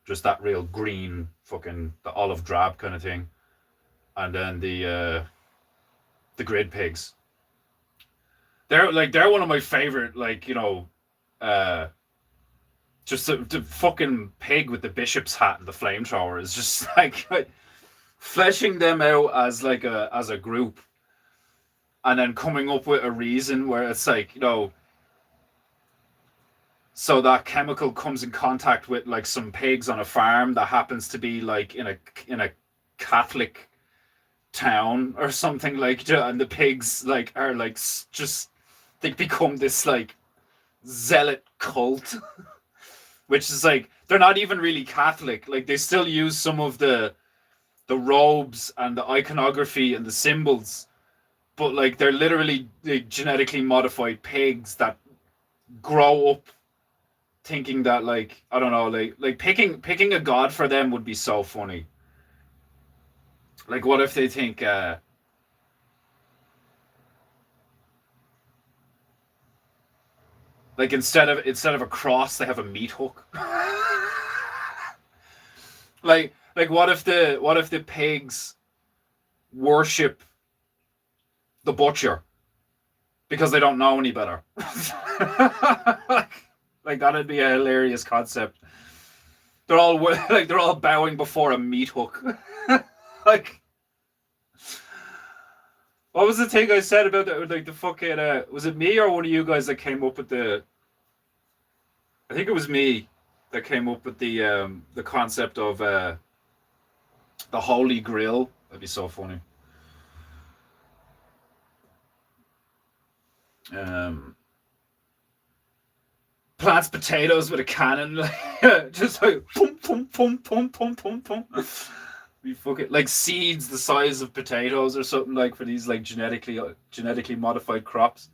just that real green fucking the olive drab kind of thing, and then the grid pigs. They're one of my favorite, like, you know, just the fucking pig with the bishop's hat and the flamethrower is just like fleshing them out as like as a group. And then coming up with a reason where it's like, you know, so that chemical comes in contact with like some pigs on a farm that happens to be like in a Catholic town or something, like, and the pigs like are like just they become this like zealot cult, which is like they're not even really Catholic. Like they still use some of the robes and the iconography and the symbols. But like they're literally like, genetically modified pigs that grow up thinking that like I don't know, like picking a god for them would be so funny. Like what if they think like instead of a cross they have a meat hook. like what if the pigs worship the butcher because they don't know any better. like that'd be a hilarious concept. They're all bowing before a meat hook. Like, what was the thing I said about like the fucking was it me or one of you guys that came up with the? I think it was me that came up with the concept of the Holy Grail. That'd be so funny. Plants potatoes with a cannon, just like pum pum pum pum pum pum pum. We fucking like seeds the size of potatoes or something, like for these like genetically modified crops.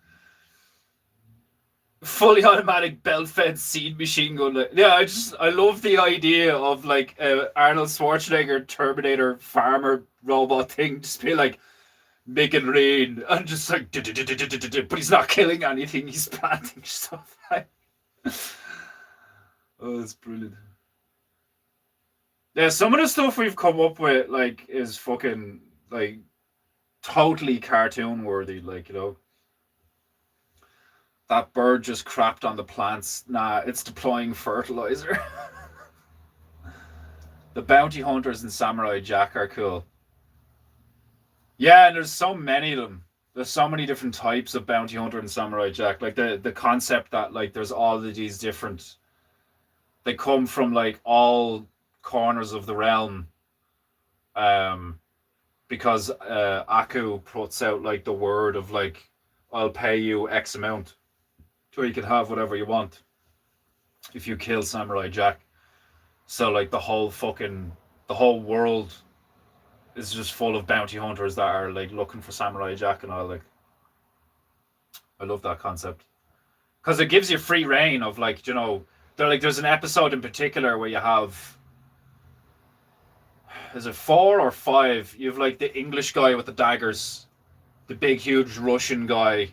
Fully automatic belt-fed seed machine gun. Like, yeah, I love the idea of like Arnold Schwarzenegger Terminator farmer robot thing, just be like, make it rain, and just like, but he's not killing anything, he's planting stuff. Oh, that's brilliant. Yeah, some of the stuff we've come up with like is fucking like totally cartoon worthy, like, you know. That bird just crapped on the plants. Nah, it's deploying fertilizer. The bounty hunters in Samurai Jack are cool. Yeah, and there's so many of them. There's so many different types of bounty hunter in Samurai Jack. Like the concept that like there's all of these different. They come from like all corners of the realm. Because Aku puts out like the word of like, I'll pay you X amount, so you can have whatever you want if you kill Samurai Jack. So like the whole world is just full of bounty hunters that are like looking for Samurai Jack and all. Like, I love that concept because it gives you free reign of like, you know, there's an episode in particular where you have, is it 4 or 5? You have like the English guy with the daggers, the big huge Russian guy,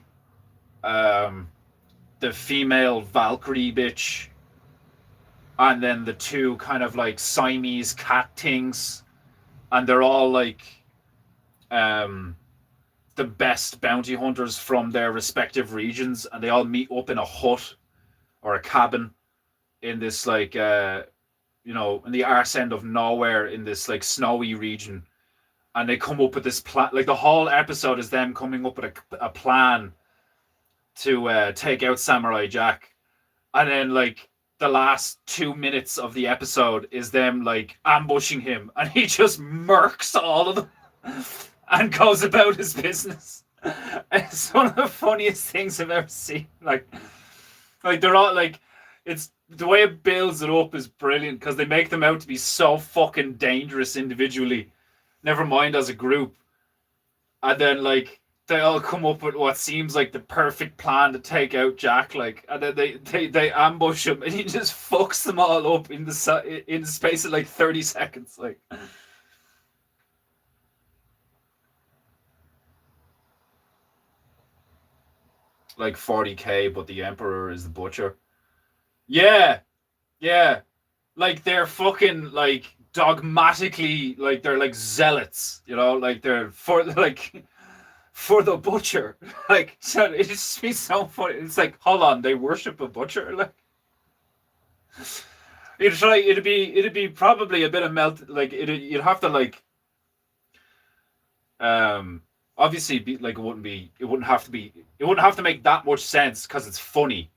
the female Valkyrie bitch, and then the two kind of like Siamese cat things. And they're all like the best bounty hunters from their respective regions, and they all meet up in a hut or a cabin in this like you know, in the arse end of nowhere in this like snowy region, and they come up with this plan. Like the whole episode is them coming up with a plan to take out Samurai Jack, and then like the last 2 minutes of the episode is them like ambushing him, and he just murks all of them and goes about his business. It's one of the funniest things I've ever seen. Like they're all like, it's the way it builds it up is brilliant because they make them out to be so fucking dangerous individually, never mind as a group. And then like they all come up with what seems like the perfect plan to take out Jack, like, and then they ambush him, and he just fucks them all up in the space of like 30 seconds, like. Like 40k, but the Emperor is the Butcher. Yeah, yeah, like they're fucking like dogmatically, like they're like zealots, you know, like they're for like for the Butcher. Like, so it just be so funny. It's like, hold on, they worship a butcher, like. It'd be probably a bit of melt, like you'd have to like obviously be like it wouldn't have to make that much sense because it's funny,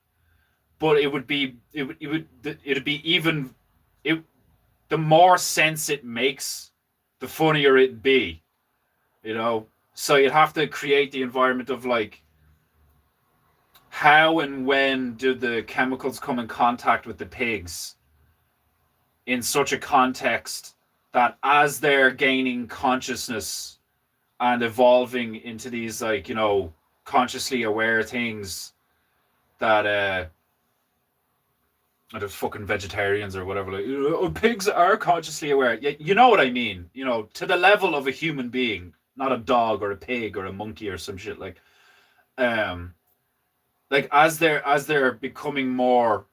but it'd be even it the more sense it makes, the funnier it'd be, you know. So you'd have to create the environment of like, how and when do the chemicals come in contact with the pigs in such a context that as they're gaining consciousness and evolving into these, like, you know, consciously aware things that there's fucking vegetarians or whatever, like, oh, pigs are consciously aware. Yeah, you know what I mean, you know, to the level of a human being, not a dog or a pig or a monkey or some shit, like as they're becoming more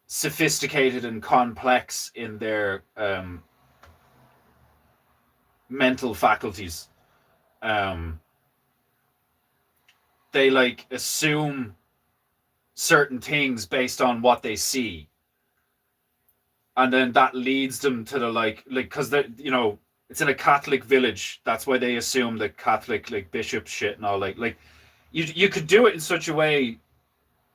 sophisticated and complex in their mental faculties, they like assume certain things based on what they see, and then that leads them to the like because they, you know, it's in a Catholic village, that's why they assume the Catholic like bishop shit and all, like you could do it in such a way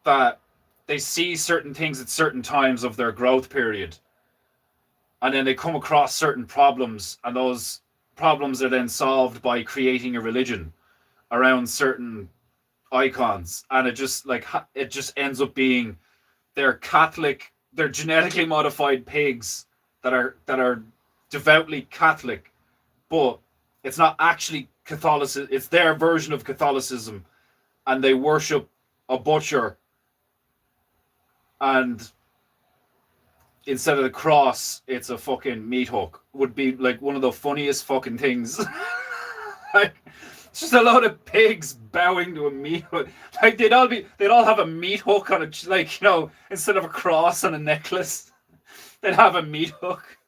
that they see certain things at certain times of their growth period, and then they come across certain problems, and those problems are then solved by creating a religion around certain icons, and it just ends up being they're Catholic, they're genetically modified pigs that are devoutly Catholic, but it's not actually Catholicism, it's their version of Catholicism, and they worship a butcher, and instead of the cross, it's a fucking meat hook. Would be like one of the funniest fucking things. Like, it's just a load of pigs bowing to a meat hook. Like they'd all have a meat hook on it, like, you know, instead of a cross on a necklace, they'd have a meat hook.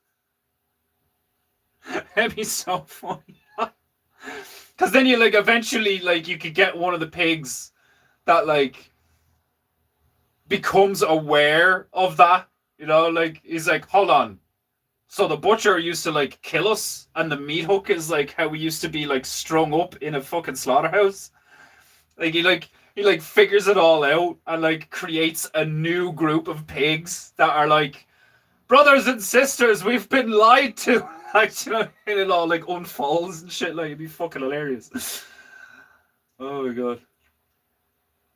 It'd be so funny. Because then you like eventually like you could get one of the pigs that like becomes aware of that, you know, like he's like, hold on, so the butcher used to like kill us, and the meat hook is like how we used to be like strung up in a fucking slaughterhouse. Like he figures it all out and like creates a new group of pigs that are like, brothers and sisters, we've been lied to. Like, you know, and it all like unfolds and shit. Like, it'd be fucking hilarious. Oh my god.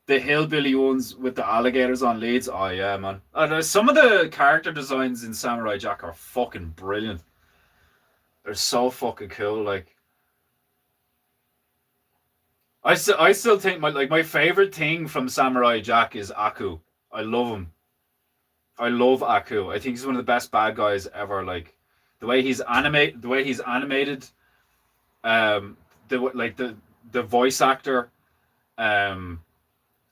The hillbilly ones with the alligators on leads. Oh yeah, man. And some of the character designs in Samurai Jack are fucking brilliant. They're so fucking cool. Like, I still think my favorite thing from Samurai Jack is Aku. I love him. I love Aku. I think he's one of the best bad guys ever. Like, the way he's animated, the voice actor, and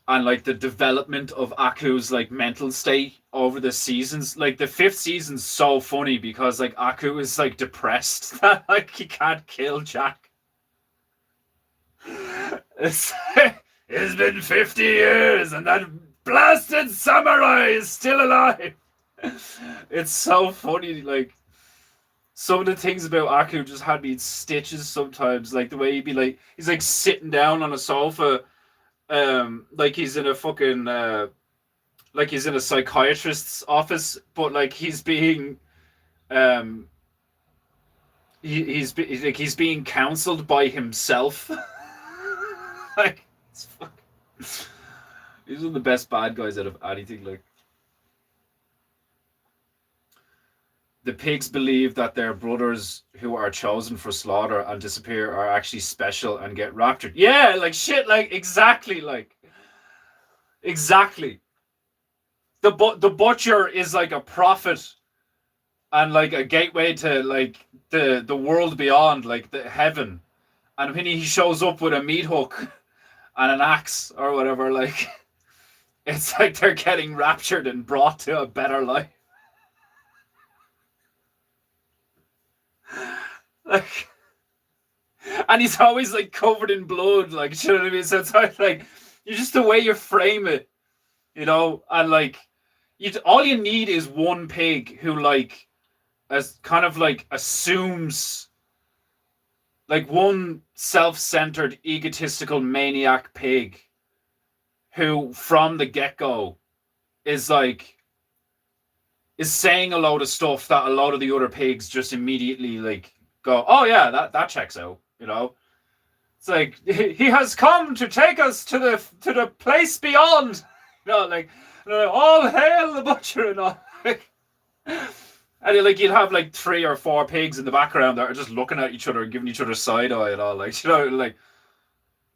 like the development of Aku's like mental state over the seasons. Like the 5th season's so funny because like Aku is like depressed that like he can't kill Jack. It's been 50 years and that blasted samurai is still alive. It's so funny. Like, some of the things about Aku just had me in stitches sometimes. Like the way he'd be like, he's like sitting down on a sofa, like he's in a fucking, like he's in a psychiatrist's office, but like he's being, he's being counseled by himself. Like, it's fucking, he's one of the best bad guys out of anything. Like, the pigs believe that their brothers who are chosen for slaughter and disappear are actually special and get raptured. Yeah, like shit, like exactly. The butcher is like a prophet and like a gateway to like the world beyond, like the heaven. And when he shows up with a meat hook and an axe or whatever, like it's like they're getting raptured and brought to a better life. Like, and he's always like covered in blood, like, you know what I mean? So it's like you just the way you frame it, you know, and like all you need is one pig who like as kind of like assumes, like one self-centered egotistical maniac pig who from the get-go is like is saying a load of stuff that a lot of the other pigs just immediately like go, oh yeah, that checks out, you know. It's like he has come to take us to the place beyond, you know, like all hail the butcher and all. And like you'd have like 3 or 4 pigs in the background that are just looking at each other and giving each other side eye and all, like, you know, like,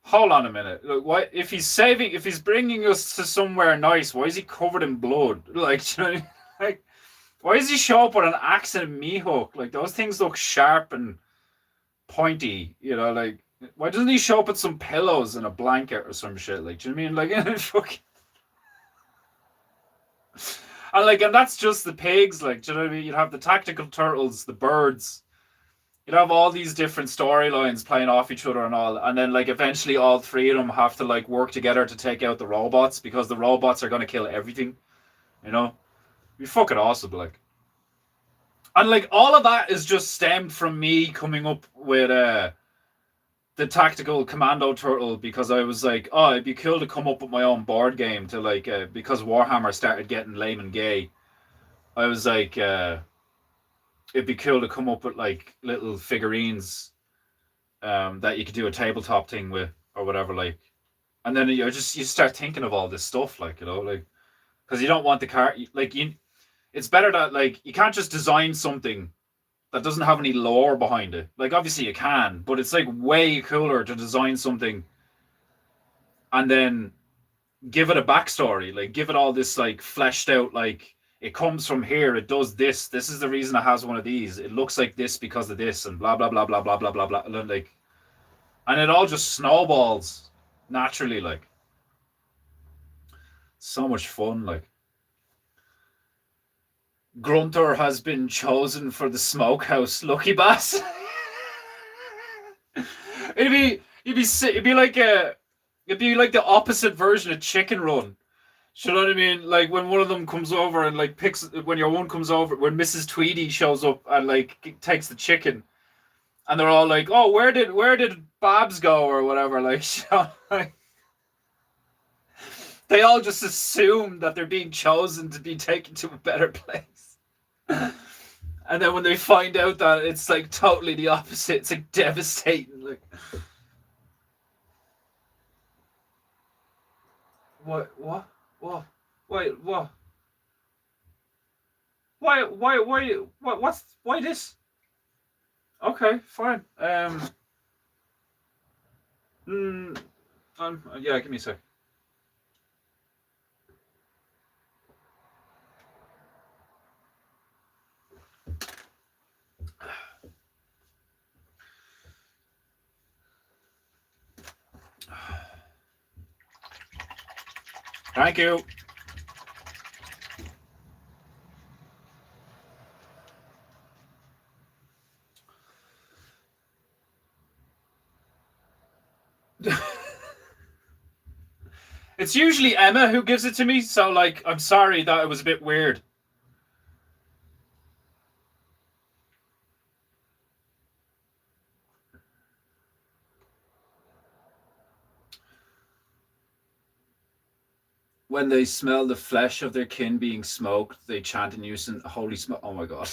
hold on a minute, look, why if he's bringing us to somewhere nice, why is he covered in blood? Like, you know, like, why does he show up with an axe and a meat hook? Like, those things look sharp and pointy, you know, like, why doesn't he show up with some pillows and a blanket or some shit? Like, do you know what I mean? Like, fucking. And that's just the pigs, like, do you know what I mean? You'd have the tactical turtles, the birds. You'd have all these different storylines playing off each other and all. And then, like, eventually all 3 of them have to, like, work together to take out the robots because the robots are going to kill everything, you know? It'd be fucking awesome, like. And, like, all of that is just stemmed from me coming up with the tactical commando turtle because I was like, oh, it'd be cool to come up with my own board game to like because Warhammer started getting lame and gay. I was like, it'd be cool to come up with like little figurines that you could do a tabletop thing with or whatever, like. And then you start thinking of all this stuff, like, you know, like, because you don't want the car, like, it's better that like you can't just design something that doesn't have any lore behind it. Like, obviously you can, but it's like way cooler to design something and then give it a backstory, like give it all this like fleshed out, like it comes from here, it does this is the reason it has one of these, it looks like this because of this, and blah blah blah blah blah blah blah blah, like, and it all just snowballs naturally, like. So much fun, like. Grunter has been chosen for the smokehouse, Lucky Bass. it'd be like the opposite version of Chicken Run. You know what I mean? Like when one of them comes over and like when your one comes over, when Mrs. Tweedy shows up and like takes the chicken, and they're all like, "Oh, where did Babs go?" or whatever. Like, you know, like they all just assume that they're being chosen to be taken to a better place. And then when they find out that it's like totally the opposite, it's like devastating. Like, what? Wait, what? Why this? Okay, fine. Yeah, give me a sec. Thank you. It's usually Emma who gives it to me, so like I'm sorry that it was a bit weird. When they smell the flesh of their kin being smoked, they chant in unison, "Holy smoke!" Oh my god!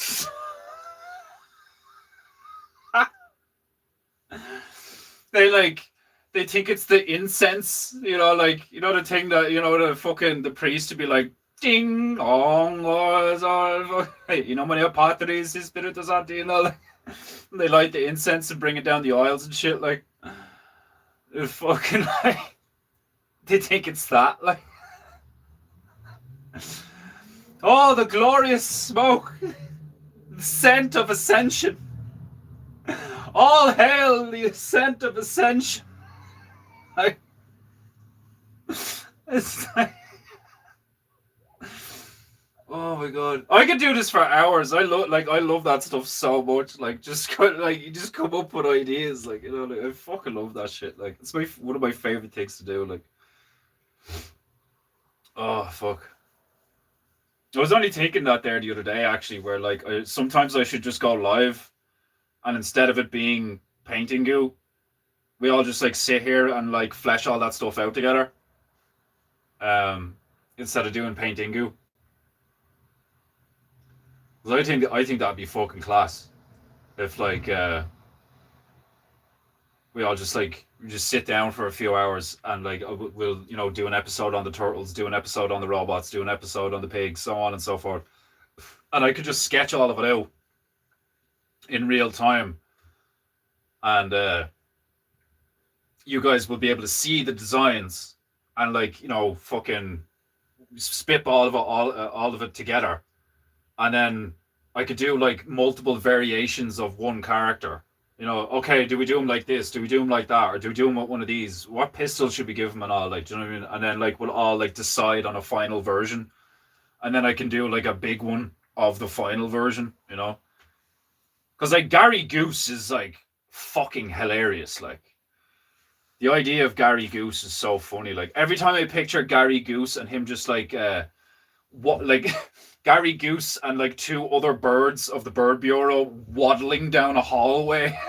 They think it's the incense, you know, like, you know, the thing that, you know, the priest to be like, Ding dong, you know, when your Padre is Espiritu Santo, you know, like, they light the incense and bring it down the aisles and shit, like, they're fucking, like, they think it's that, like, oh, the glorious smoke, the scent of ascension, all hail the ascent of ascension, like, it's like, oh my god, I could do this for hours. I love that stuff so much. Like, you just come up with ideas. Like, you know, like, I fucking love that shit. Like, it's one of my favorite things to do. Like, oh fuck. I was only thinking that there the other day, actually, where like sometimes I should just go live, and instead of it being painting goo, we all just like sit here and like flesh all that stuff out together. Instead of doing painting goo. I think that'd be fucking class if like we all just sit down for a few hours and like we'll, you know, do an episode on the turtles, do an episode on the robots, do an episode on the pigs, so on and so forth, and I could just sketch all of it out in real time, and you guys will be able to see the designs and, like, you know, fucking spitball all of it together. And then I could do like multiple variations of one character. You know, okay, do we do him like this? Do we do him like that? Or do we do him with one of these? What pistol should we give him and all? Like, do you know what I mean? And then like we'll all like decide on a final version. And then I can do like a big one of the final version, you know? Because like Gary Goose is like fucking hilarious. Like, the idea of Gary Goose is so funny. Like, every time I picture Gary Goose and him just like Gary Goose and like two other birds of the Bird Bureau waddling down a hallway.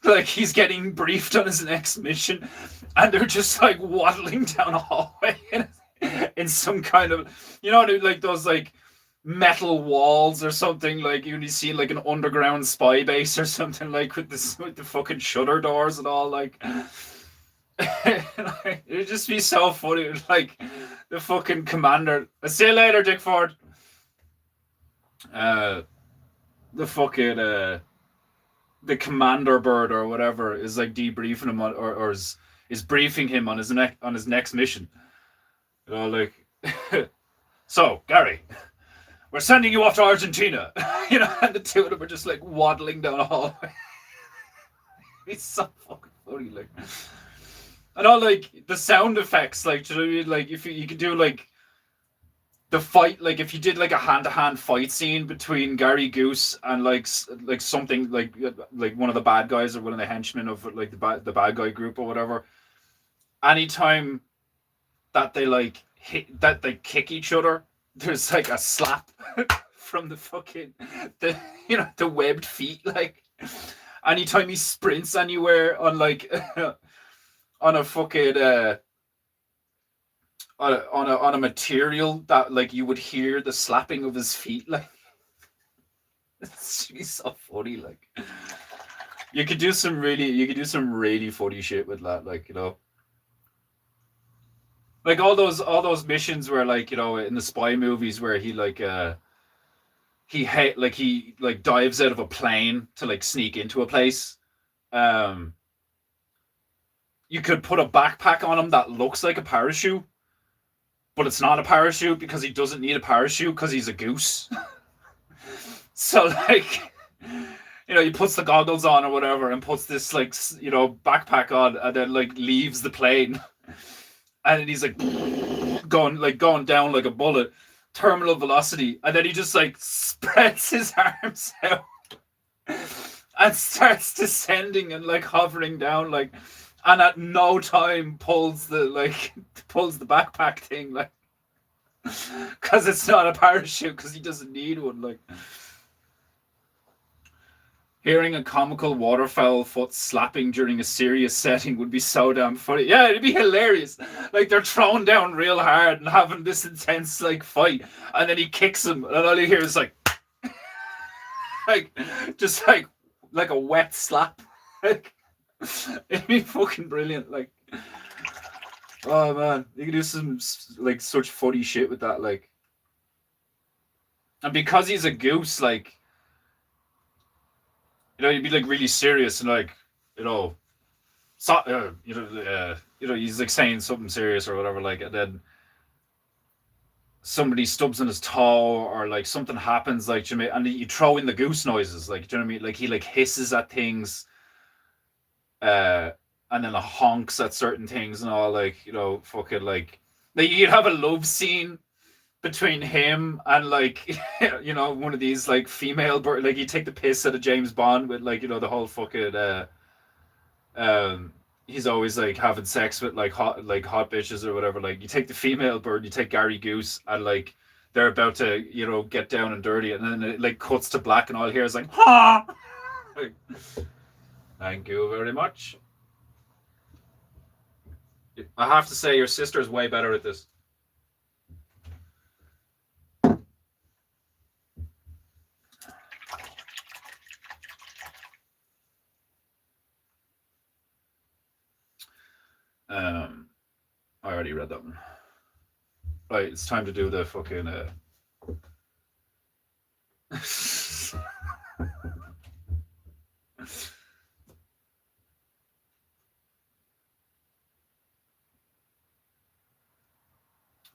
Like, he's getting briefed on his next mission, and they're just like waddling down a hallway in some kind of, you know, like those like metal walls or something, like you see like an underground spy base or something, like with the fucking shutter doors and all, like. It'd just be so funny, like the fucking commander. I'll see you later, Dick Ford. The fucking the commander bird or whatever is like debriefing him on, or is briefing him on his next mission. You know, like, so Gary, we're sending you off to Argentina. You know, and the two of them are just like waddling down a hallway. It's so fucking funny, like. And all like the sound effects, like, do you know what I mean? Like, if you could do like the fight, like if you did like a hand-to-hand fight scene between Gary Goose and like something like one of the bad guys or one of the henchmen of like the bad guy group or whatever. Anytime that they like they kick each other, there's like a slap from the fucking the webbed feet. Like, anytime he sprints anywhere on like. On a fucking on a material that like you would hear the slapping of his feet, like. It's so funny, like. You could do some really funny shit with that, like, you know. Like all those missions where, like, you know, in the spy movies where he like he dives out of a plane to like sneak into a place. You could put a backpack on him that looks like a parachute, but it's not a parachute because he doesn't need a parachute because he's a goose. So, like, you know, he puts the goggles on or whatever and puts this, like, you know, backpack on and then, like, leaves the plane. And then he's, like, going down like a bullet, terminal velocity. And then he just, like, spreads his arms out and starts descending and, like, hovering down, like... And at no time pulls the backpack thing, like, because it's not a parachute, because he doesn't need one. Like, hearing a comical waterfowl foot slapping during a serious setting would be so damn funny. Yeah, it'd be hilarious. Like, they're thrown down real hard and having this intense like fight, and then he kicks him, and all you hear is like, just like a wet slap. Like, it'd be fucking brilliant. Like, Oh man, you can do some like such funny shit with that, like. And because he's a goose, like, you'd be like really serious and like, you know, he's like saying something serious or whatever, like, and then somebody stubs on his toe or like something happens, like, and you throw in the goose noises, like, do you know what I mean? Like he like hisses at things, and then honks at certain things and all, like, fucking like you'd have a love scene between him and like one of these like female like you take the piss out of James Bond with like the whole fucking he's always like having sex with like hot bitches or whatever. Like you take the female bird, you take Gary Goose, and like they're about to get down and dirty, and then it like cuts to black, and all here is like ha. Like, thank you very much. I have to say, your sister is way better at this. I already read that one. Right, it's time to do the fucking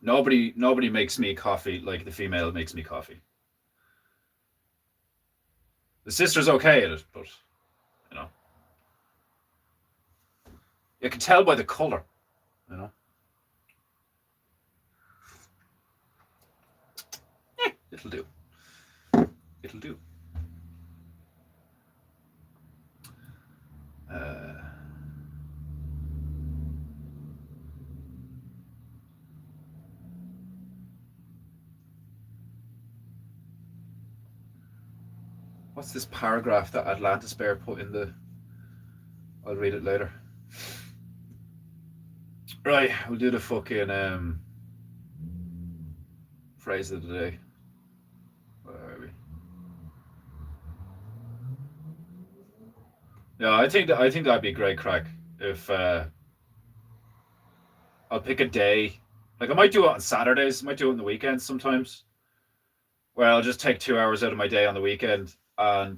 Nobody makes me coffee like the female makes me coffee. The sister's okay at it, but you can tell by the color, It'll do. It'll do. What's this paragraph that Atlantis Bear put in the... I'll read it later. Right, we'll do the fucking phrase of the day. Where are we? Yeah, I think that'd be a great crack if I'll pick a day. Like I might do it on Saturdays, might do it on the weekends sometimes. Where I'll just take 2 hours out of my day on the weekend, and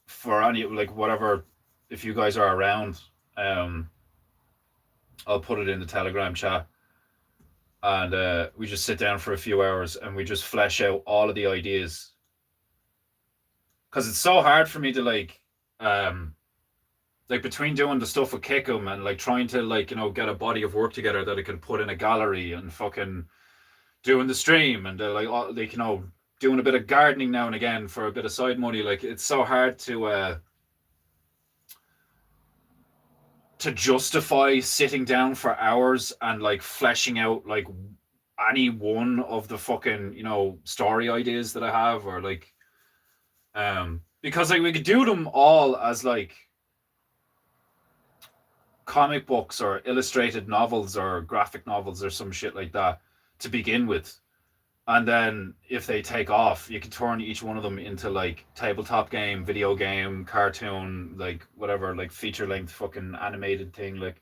for any like whatever, if you guys are around, I'll put it in the Telegram chat, and we just sit down for a few hours and we just flesh out all of the ideas. Because it's so hard for me to like between doing the stuff with Kickum and like trying to like get a body of work together that I can put in a gallery, and fucking doing the stream, and doing a bit of gardening now and again for a bit of side money. Like it's so hard to justify sitting down for hours and like fleshing out like any one of the fucking story ideas that I have, or like because like we could do them all as like comic books or illustrated novels or graphic novels or some shit like that to begin with, and then if they take off, you can turn each one of them into like tabletop game, video game, cartoon, like whatever, like feature length fucking animated thing, like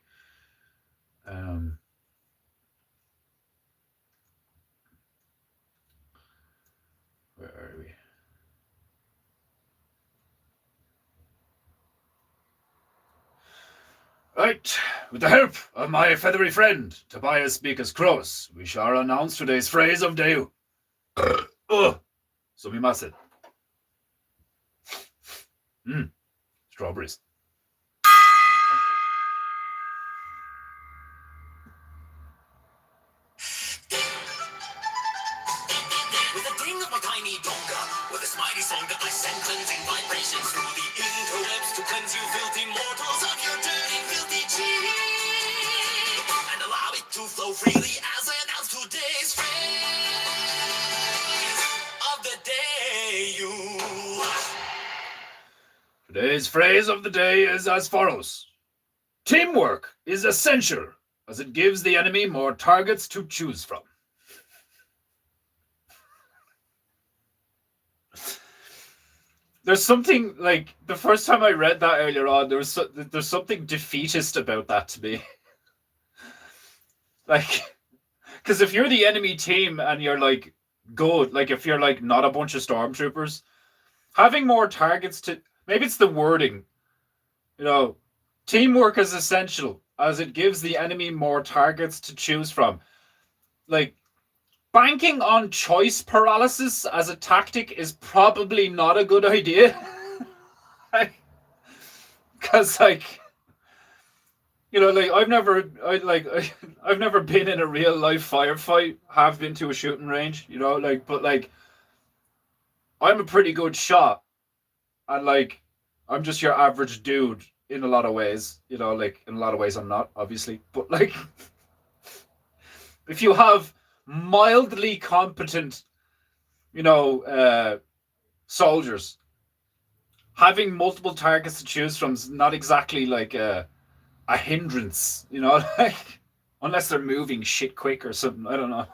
where are we? Right, with the help of my feathery friend, Tobias Beakers Cross, we shall announce today's phrase of day. Sumimasen. Strawberries. With a ding of my tiny donga, with a smiley song that I send cleansing vibrations through the interwebs to cleanse you filthy mortals of your dirty, filthy cheek, and allow it to flow freely as I announce today's phrase of the day. Today's phrase of the day is as follows: teamwork is essential, as it gives the enemy more targets to choose from. There's something like the first time I read that earlier on, there's something defeatist about that to me. Like, because if you're the enemy team and you're like good, like if you're like not a bunch of stormtroopers, having more targets to maybe it's the wording, you know, teamwork is essential as it gives the enemy more targets to choose from. Like banking on choice paralysis as a tactic is probably not a good idea. Because like like I've never been in a real life firefight. Have been to a shooting range, but like I'm a pretty good shot, and like I'm just your average dude in a lot of ways. Like in a lot of ways I'm not, obviously, but like if you have mildly competent, soldiers, having multiple targets to choose from is not exactly like a hindrance, like unless they're moving shit quick or something. I don't know.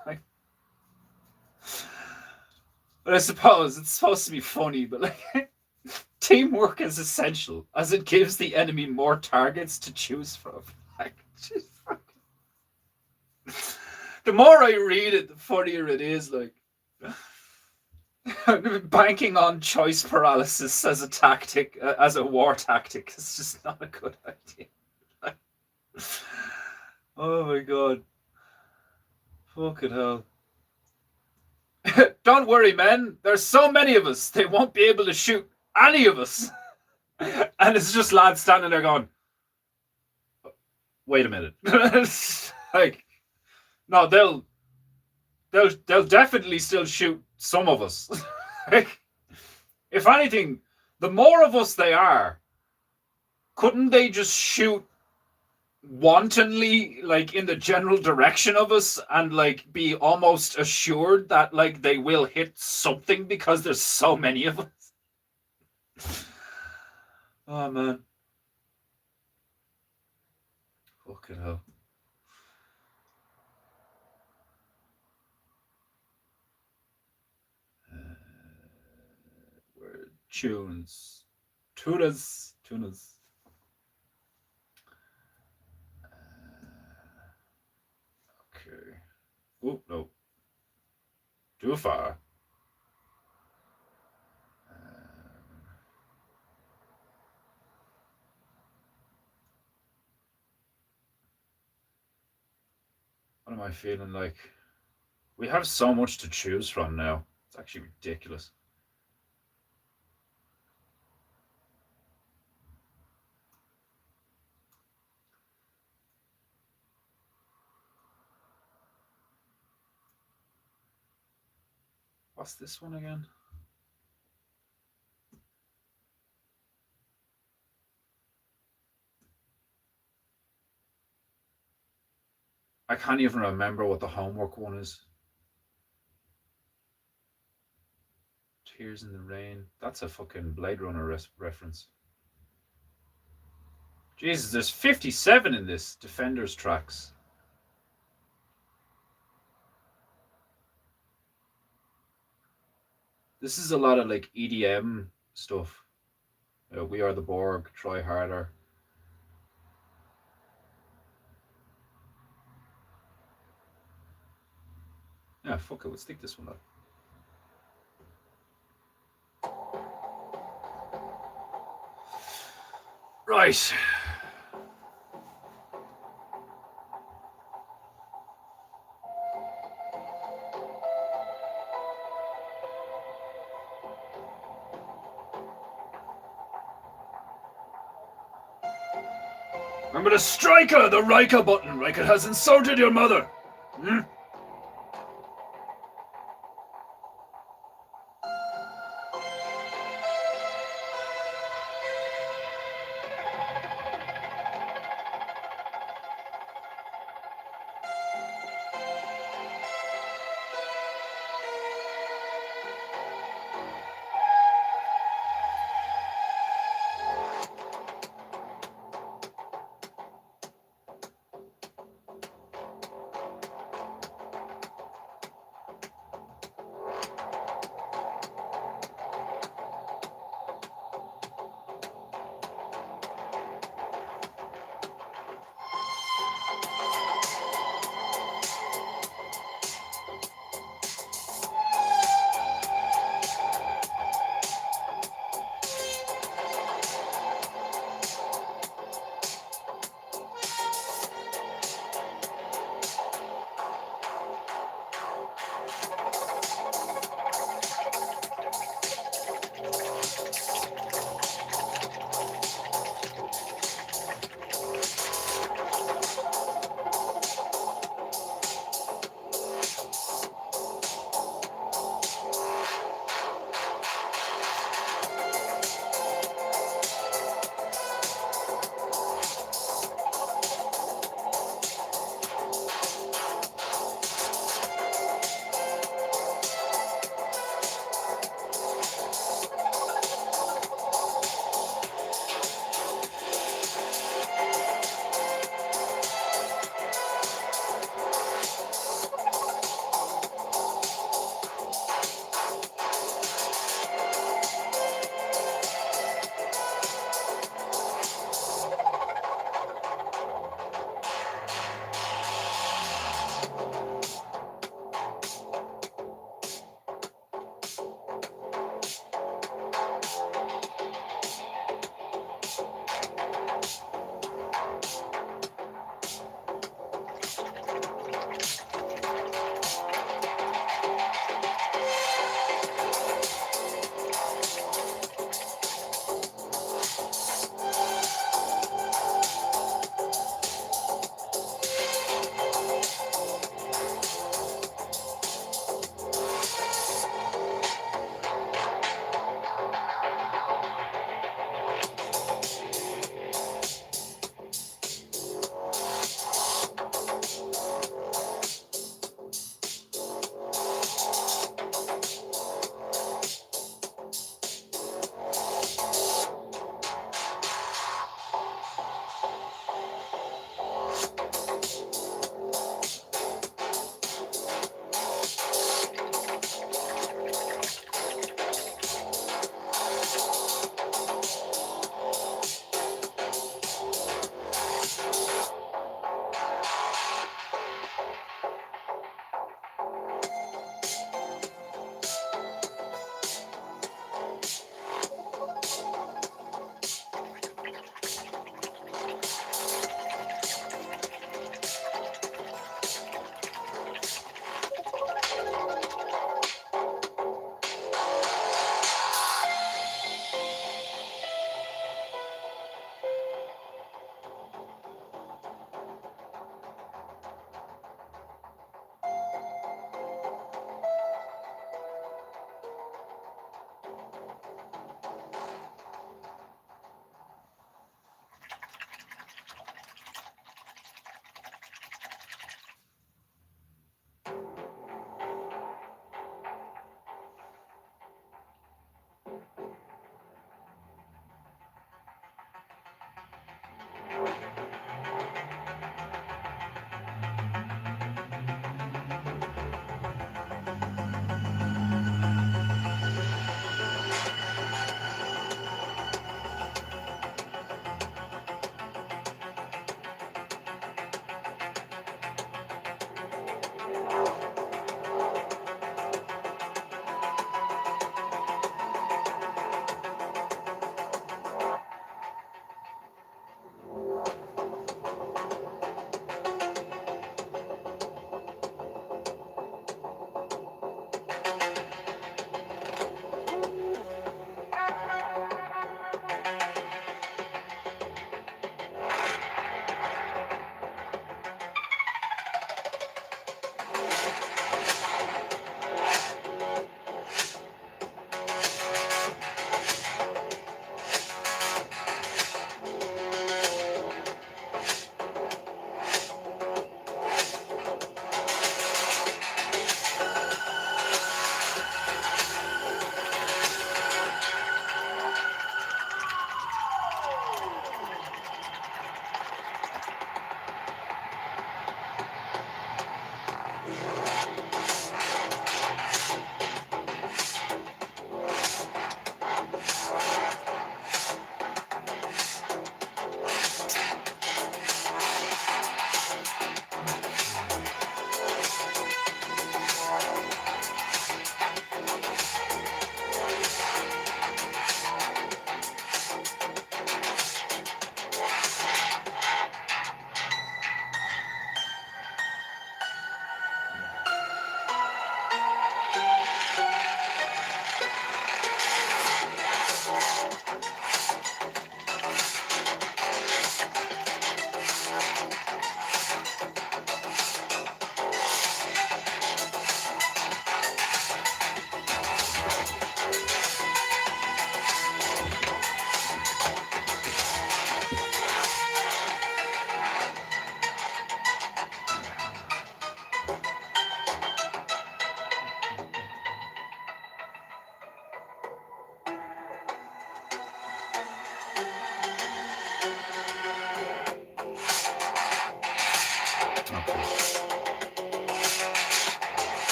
But I suppose it's supposed to be funny, but like teamwork is essential as it gives the enemy more targets to choose from. Like, just the more I read it, the funnier it is. Like banking on choice paralysis as a tactic, as a war tactic, is just not a good idea. Oh my god. Fucking hell. Don't worry, men. There's so many of us, they won't be able to shoot any of us. And it's just lads standing there going, wait a minute. Like, no, they'll definitely still shoot some of us. Like, if anything, the more of us they are, couldn't they just shoot wantonly, like in the general direction of us, and like be almost assured that like they will hit something because there's so many of us? Oh man, fucking hell. Where tunes, tunas. Okay. Oh no, too far. What am I feeling like? We have so much to choose from now. It's actually ridiculous. What's this one again? I can't even remember what the homework one is. Tears in the Rain. That's a fucking Blade Runner reference. Jesus, there's 57 in this Defenders tracks. This is a lot of like EDM stuff. We Are the Borg, Try Harder. Yeah, fuck it, we'll stick this one up. Right. Remember the striker, the Riker button. Riker has insulted your mother. Hmm?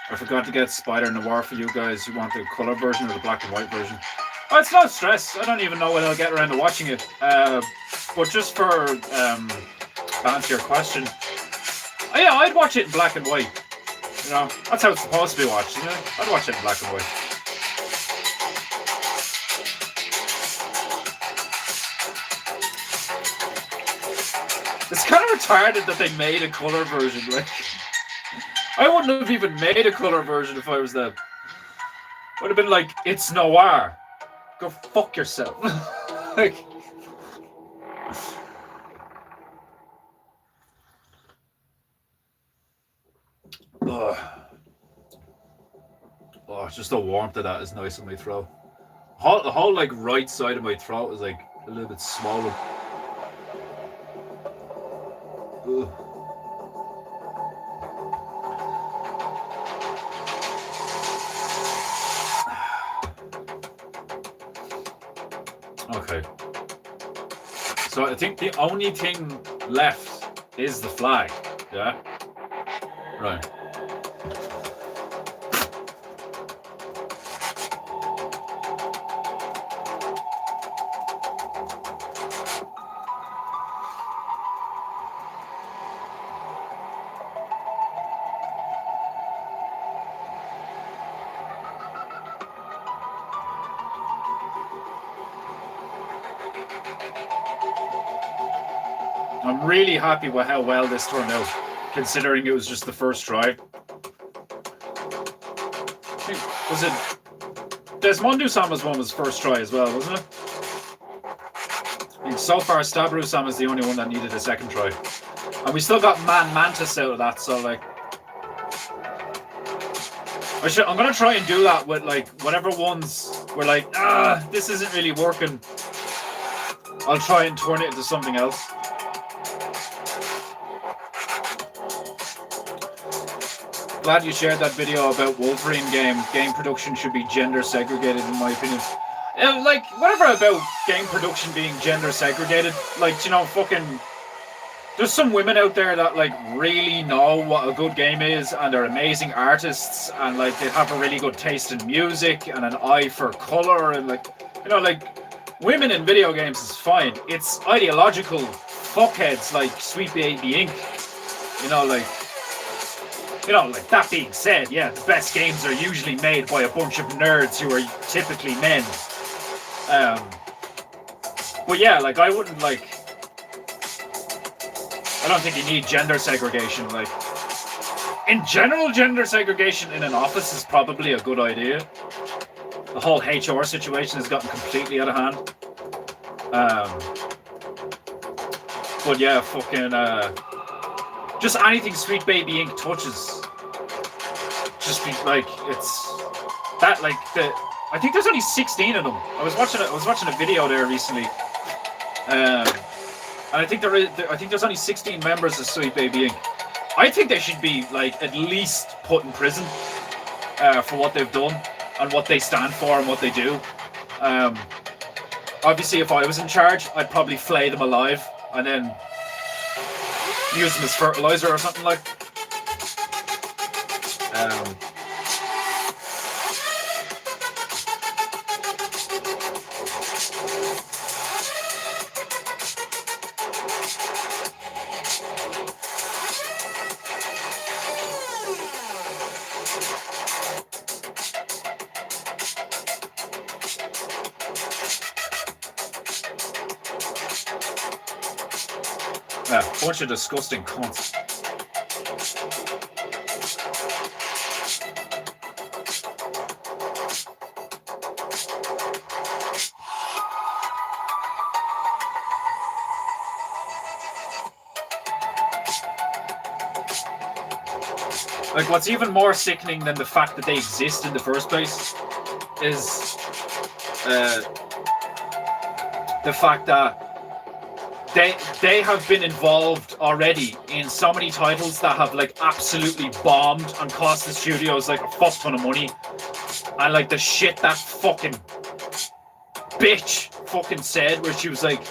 I forgot to get Spider Noir for you guys. You want the color version or the black and white version? Oh, it's no stress. I don't even know when I'll get around to watching it. But just for to answer your question, yeah, I'd watch it in black and white. You know, that's how it's supposed to be watched. You know, I'd watch it in black and white. It's kind of retarded that they made a color version. Like, I wouldn't have even made a color version if I was them. Would have been like, it's noir. Go fuck yourself. Like, oh, just the warmth of that is nice in my throat. The whole like right side of my throat is like a little bit swollen. Ugh. Okay. So I think the only thing left is the flag. Yeah? Right. I'm really happy with how well this turned out, considering it was just the first try. Was it Desmondu-sama's one was first try as well, wasn't it? And so far, Stabru-sama's the only one that needed a second try. And we still got Man Mantis out of that, so like... I'm going to try and do that with like whatever ones were like, this isn't really working. I'll try and turn it into something else. Glad you shared that video about Wolverine game. Game production should be gender segregated, in my opinion. Like, whatever about game production being gender segregated. Like, you know, fucking... There's some women out there that, like, really know what a good game is, and they're amazing artists, and, like, they have a really good taste in music, and an eye for colour, and, like, you know, like, women in video games is fine. It's ideological fuckheads like Sweet Baby Inc. You know, like, that being said, yeah, the best games are usually made by a bunch of nerds who are typically men. But yeah, like, I don't think you need gender segregation. Like, in general, gender segregation in an office is probably a good idea. The whole HR situation has gotten completely out of hand. But yeah, fucking, just anything Sweet Baby Inc. touches, just be like, it's that, like, I think there's only 16 of them. I was watching a video there recently. And I think there's only 16 members of Sweet Baby Inc. I think they should be like at least put in prison for what they've done and what they stand for and what they do. Obviously, if I was in charge, I'd probably flay them alive and then use them as fertilizer or something like. Yeah, bunch of disgusting cunts. Like, what's even more sickening than the fact that they exist in the first place is the fact that they have been involved already in so many titles that have like absolutely bombed and cost the studios like a fuck ton of money. And like the shit that fucking bitch fucking said, where she was like,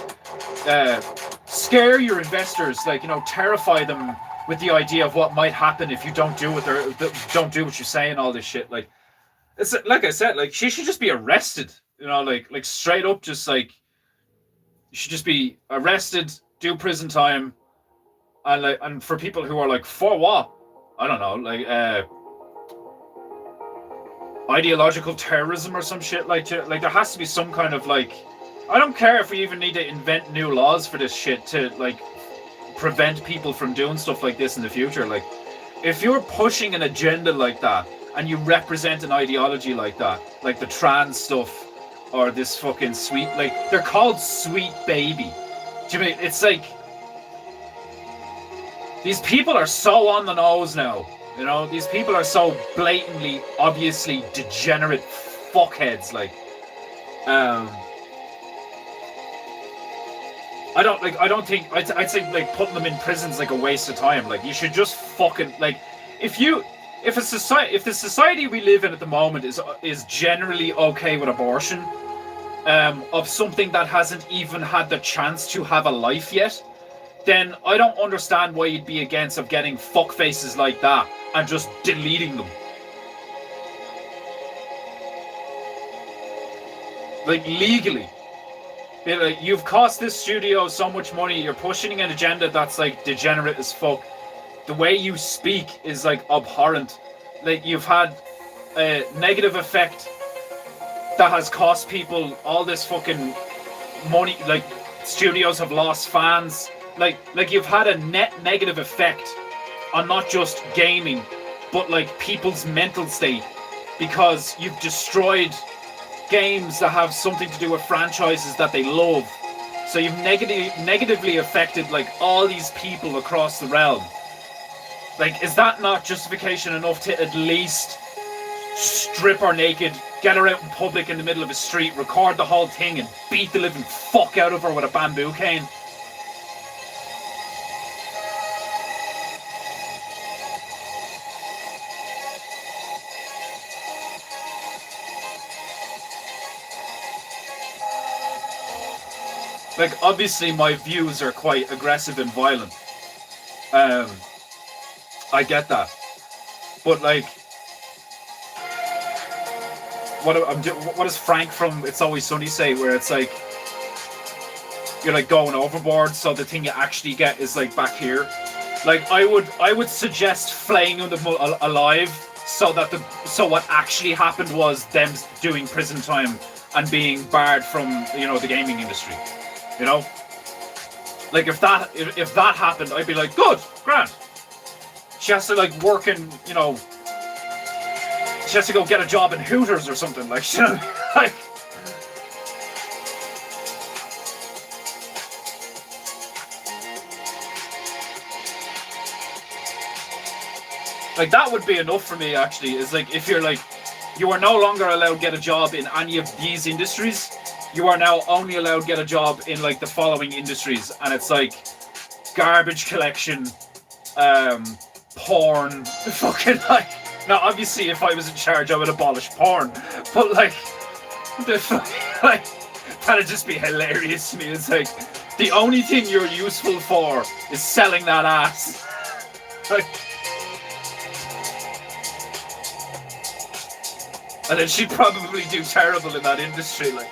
scare your investors, like, you know, terrify them with the idea of what might happen if you don't do what you say and all this shit. Like, it's like I said, like she should just be arrested, you know, like straight up, just like you should just be arrested, do prison time, and like, and for people who are like, for what? I don't know, like ideological terrorism or some shit. Like there has to be some kind of like, I don't care if we even need to invent new laws for this shit to like prevent people from doing stuff like this in the future. Like, if you're pushing an agenda like that and you represent an ideology like that, like the trans stuff or this fucking sweet, like they're called Sweet Baby. Do you mean it's like these people are so on the nose now? You know, these people are so blatantly, obviously degenerate fuckheads. Like, I don't think I'd say like putting them in prison's like a waste of time. Like, you should just fucking like, if the society we live in at the moment is generally okay with abortion, of something that hasn't even had the chance to have a life yet, then I don't understand why you'd be against of getting fuck faces like that and just deleting them. Like, legally. Like, you've cost this studio so much money, you're pushing an agenda that's like degenerate as fuck. The way you speak is like abhorrent. Like, you've had a negative effect that has cost people all this fucking money. Like, studios have lost fans. Like you've had a net negative effect on not just gaming, but like people's mental state, because you've destroyed games that have something to do with franchises that they love. So you've negatively affected like all these people across the realm. Like, is that not justification enough to at least strip her naked, get her out in public in the middle of a street, record the whole thing, and beat the living fuck out of her with a bamboo cane? Like, obviously my views are quite aggressive and violent. I get that. But like, what does Frank from It's Always Sunny say, where it's like, you're like going overboard, so the thing you actually get is like back here? Like, I would suggest flaying them alive, so what actually happened was them doing prison time and being barred from, you know, the gaming industry. You know, like if that happened, I'd be like, good, grand. She has to like work in, you know, she has to go get a job in Hooters or something. Like, you know, like that would be enough for me. Actually, is like, if you're like, you are no longer allowed to get a job in any of these industries. You are now only allowed to get a job in like the following industries, and it's like garbage collection, porn, fucking like. Now, obviously, if I was in charge, I would abolish porn, but like, like that'd just be hilarious to me. It's like the only thing you're useful for is selling that ass. Like, and then she'd probably do terrible in that industry, like.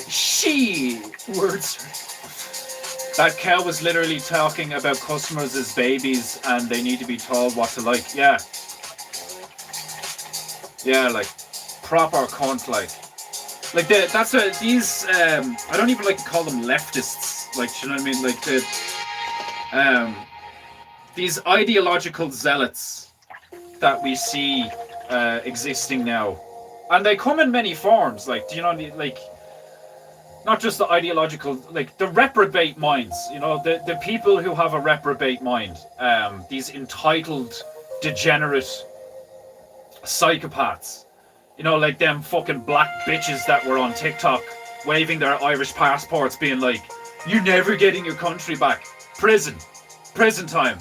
She words. That cow was literally talking about customers as babies and they need to be told what to like. Yeah. Yeah, like proper cunt, like that's what these I don't even like to call them leftists. Like, you know what I mean? Like these ideological zealots that we see existing now, and they come in many forms. Like, do you know what I mean? Like, not just the ideological, like the reprobate minds, you know, the people who have a reprobate mind, these entitled, degenerate psychopaths, you know, like them fucking black bitches that were on TikTok waving their Irish passports being like, you're never getting your country back. Prison time.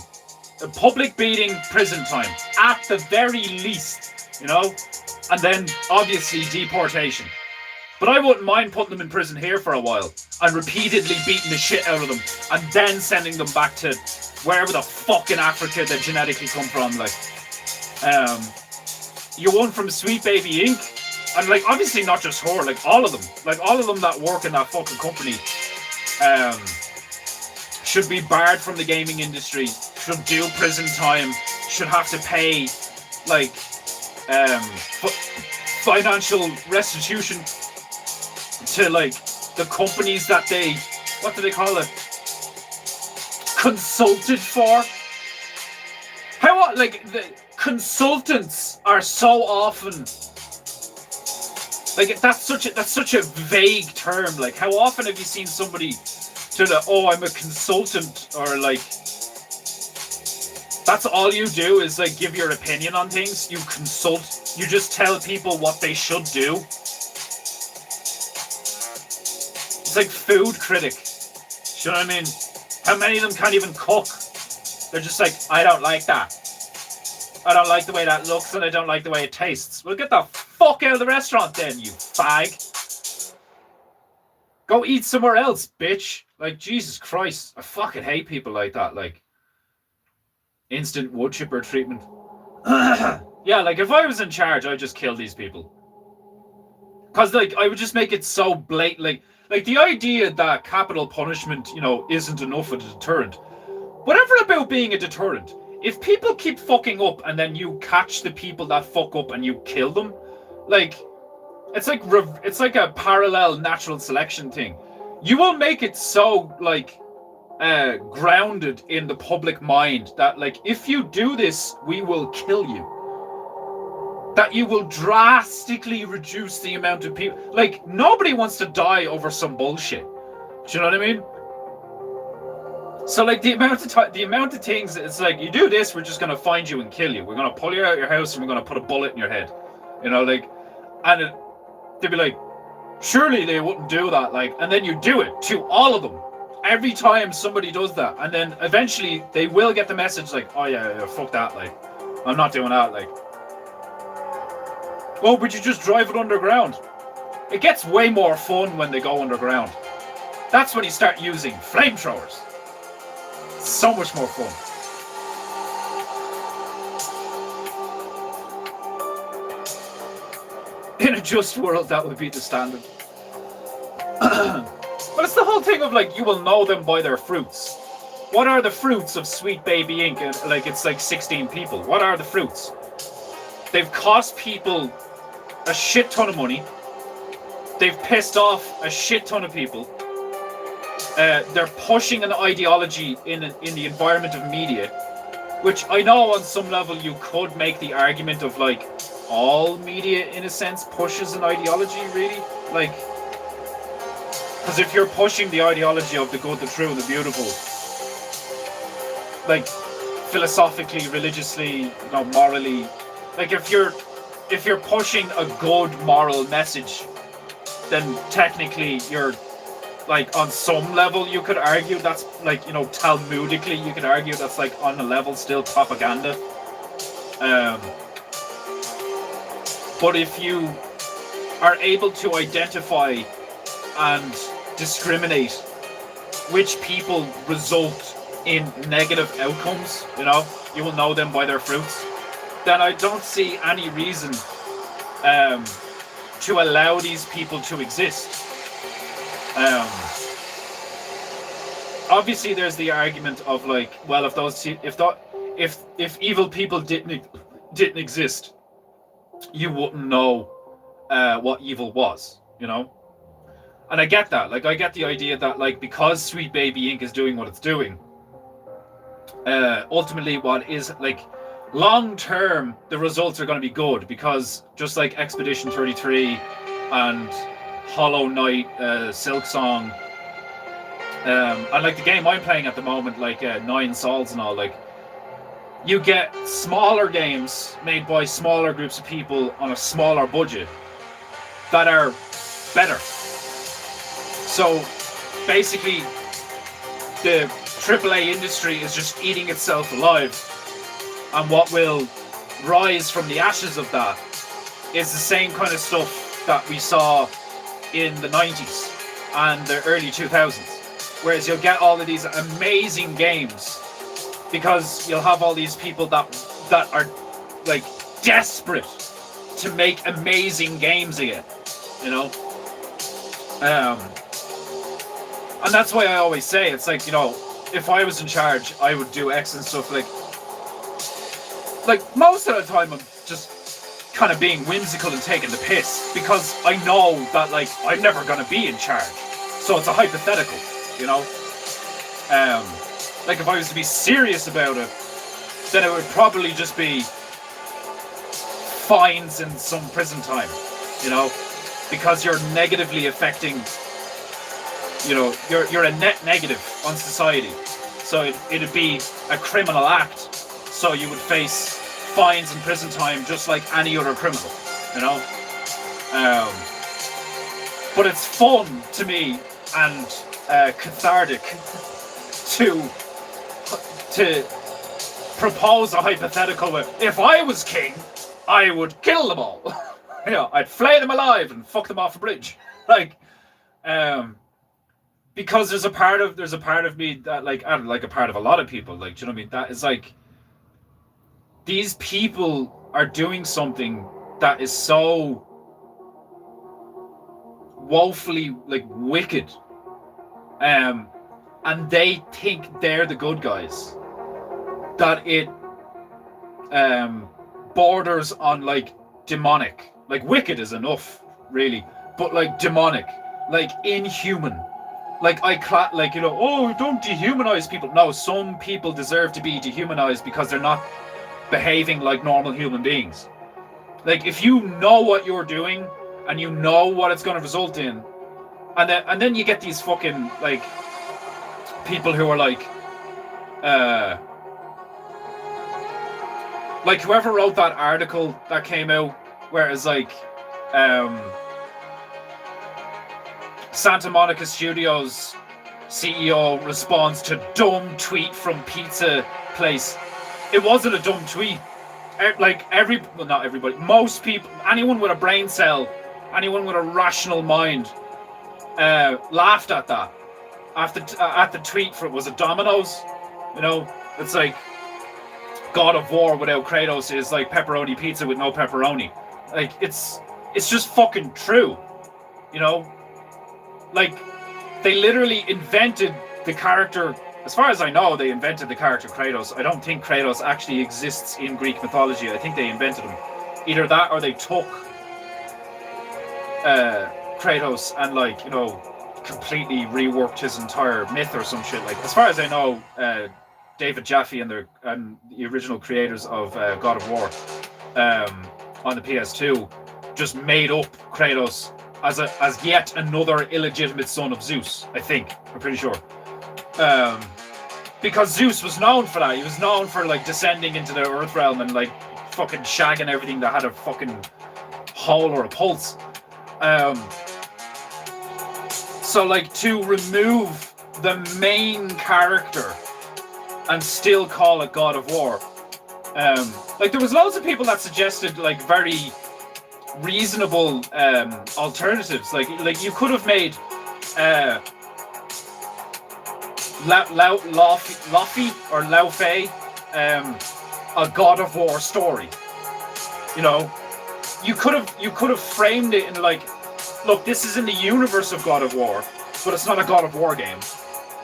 A public beating, prison time. At the very least, you know? And then, obviously, deportation. But I wouldn't mind putting them in prison here for a while and repeatedly beating the shit out of them and then sending them back to wherever the fuck in Africa they genetically come from. Like, you won from Sweet Baby Inc. And like, obviously not just her, like all of them that work in that fucking company, should be barred from the gaming industry, should do prison time, should have to pay like, financial restitution to like the companies that they, what do they call it, consulted for. How, like, the consultants are so often like, that's such a vague term. Like, how often have you seen somebody to the, oh, I'm a consultant, or like, that's all you do is like give your opinion on things. You consult, you just tell people what they should do. It's like food critic. You know what I mean? How many of them can't even cook? They're just like, I don't like that. I don't like the way that looks, and I don't like the way it tastes. Well, get the fuck out of the restaurant then, you fag. Go eat somewhere else, bitch. Like, Jesus Christ. I fucking hate people like that. Like, instant wood chipper treatment. Yeah, like, if I was in charge, I'd just kill these people. Because, like, I would just make it so blatant. Like the idea that capital punishment, you know, isn't enough of a deterrent. Whatever about being a deterrent. If people keep fucking up and then you catch the people that fuck up and you kill them, like, it's like a parallel natural selection thing. You will make it so, like, grounded in the public mind that, like, if you do this, we will kill you. That you will drastically reduce the amount of people. Like, nobody wants to die over some bullshit. Do you know what I mean? So, like, the amount of things, it's like, you do this, we're just gonna find you and kill you. We're gonna pull you out of your house and we're gonna put a bullet in your head. You know, like, and they'd be like, surely they wouldn't do that. Like, and then you do it to all of them. Every time somebody does that, and then eventually they will get the message like, oh yeah, fuck that. Like, I'm not doing that. Like, oh, but you just drive it underground. It gets way more fun when they go underground. That's when you start using flamethrowers. So much more fun. In a just world, that would be the standard. But it's the whole thing of, like, you will know them by their fruits. What are the fruits of Sweet Baby Inc? And, like, it's like 16 people. What are the fruits? They've cost people a shit ton of money. They've pissed off a shit ton of people. They're pushing an ideology in the environment of media, which I know on some level you could make the argument of like all media in a sense pushes an ideology, really. Like, because if you're pushing the ideology of the good, the true, and the beautiful, like philosophically, religiously, morally, like if you're pushing a good moral message, then technically you're like on some level you could argue that's like, Talmudically you could argue that's like on a level still propaganda. But if you are able to identify and discriminate which people result in negative outcomes, you will know them by their fruits, then I don't see any reason to allow these people to exist. Obviously there's the argument of like, well, if evil people didn't exist, you wouldn't know what evil was, and I get that. Like, I get the idea that like, because Sweet Baby Inc. is doing what it's doing, ultimately what is like long term the results are going to be good, because just like Expedition 33 and Hollow Knight, Silksong, and like the game I'm playing at the moment, like Nine Souls and all, like you get smaller games made by smaller groups of people on a smaller budget that are better. So basically the AAA industry is just eating itself alive, and what will rise from the ashes of that is the same kind of stuff that we saw in the 90s and the early 2000s, whereas you'll get all of these amazing games because you'll have all these people that are like desperate to make amazing games again, and that's why I always say it's like, if I was in charge, I would do X and stuff. Like most of the time I'm just kind of being whimsical and taking the piss, because I know that like I'm never going to be in charge, so it's a hypothetical, like if I was to be serious about it, then it would probably just be fines and some prison time, because you're negatively affecting, you're a net negative on society. So it'd be a criminal act, so you would face fines and prison time just like any other criminal, but it's fun to me and cathartic to propose a hypothetical where if I was king, I would kill them all. I'd flay them alive and fuck them off a bridge. Like, because there's a part of me that like, and like a part of a lot of people, like, do you know what I mean? That is like, these people are doing something that is so woefully like wicked, and they think they're the good guys, that it borders on like demonic. Like wicked is enough, really, but like demonic, like inhuman. Like don't dehumanize people. No, some people deserve to be dehumanized because they're not behaving like normal human beings. Like if you know what you're doing and you know what it's going to result in, and then you get these fucking like people who are like whoever wrote that article that came out where it's like Santa Monica Studios CEO responds to dumb tweet from pizza place. It wasn't a dumb tweet. Like not everybody, most people, anyone with a brain cell, anyone with a rational mind, laughed at that. At the tweet for it was a Domino's. It's like God of War without Kratos is like pepperoni pizza with no pepperoni. Like it's just fucking true. Like they literally invented the character. As far as I know, they invented the character Kratos. I don't think Kratos actually exists in Greek mythology. I think they invented him. Either that or they took Kratos and, like, you know, completely reworked his entire myth or some shit. Like, as far as I know, David Jaffe and the original creators of God of War on the PS2 just made up Kratos as yet another illegitimate son of Zeus. I think, I'm pretty sure, because Zeus was known for that. He was known for, like, descending into the Earth realm and, like, fucking shagging everything that had a fucking hole or a pulse. So, like, to remove the main character and still call it God of War, like, there was loads of people that suggested, like, very reasonable alternatives. Like you could have made Lao Fei a God of War story. You know, you could have framed it in, like, look, this is in the universe of God of War, but it's not a God of War game.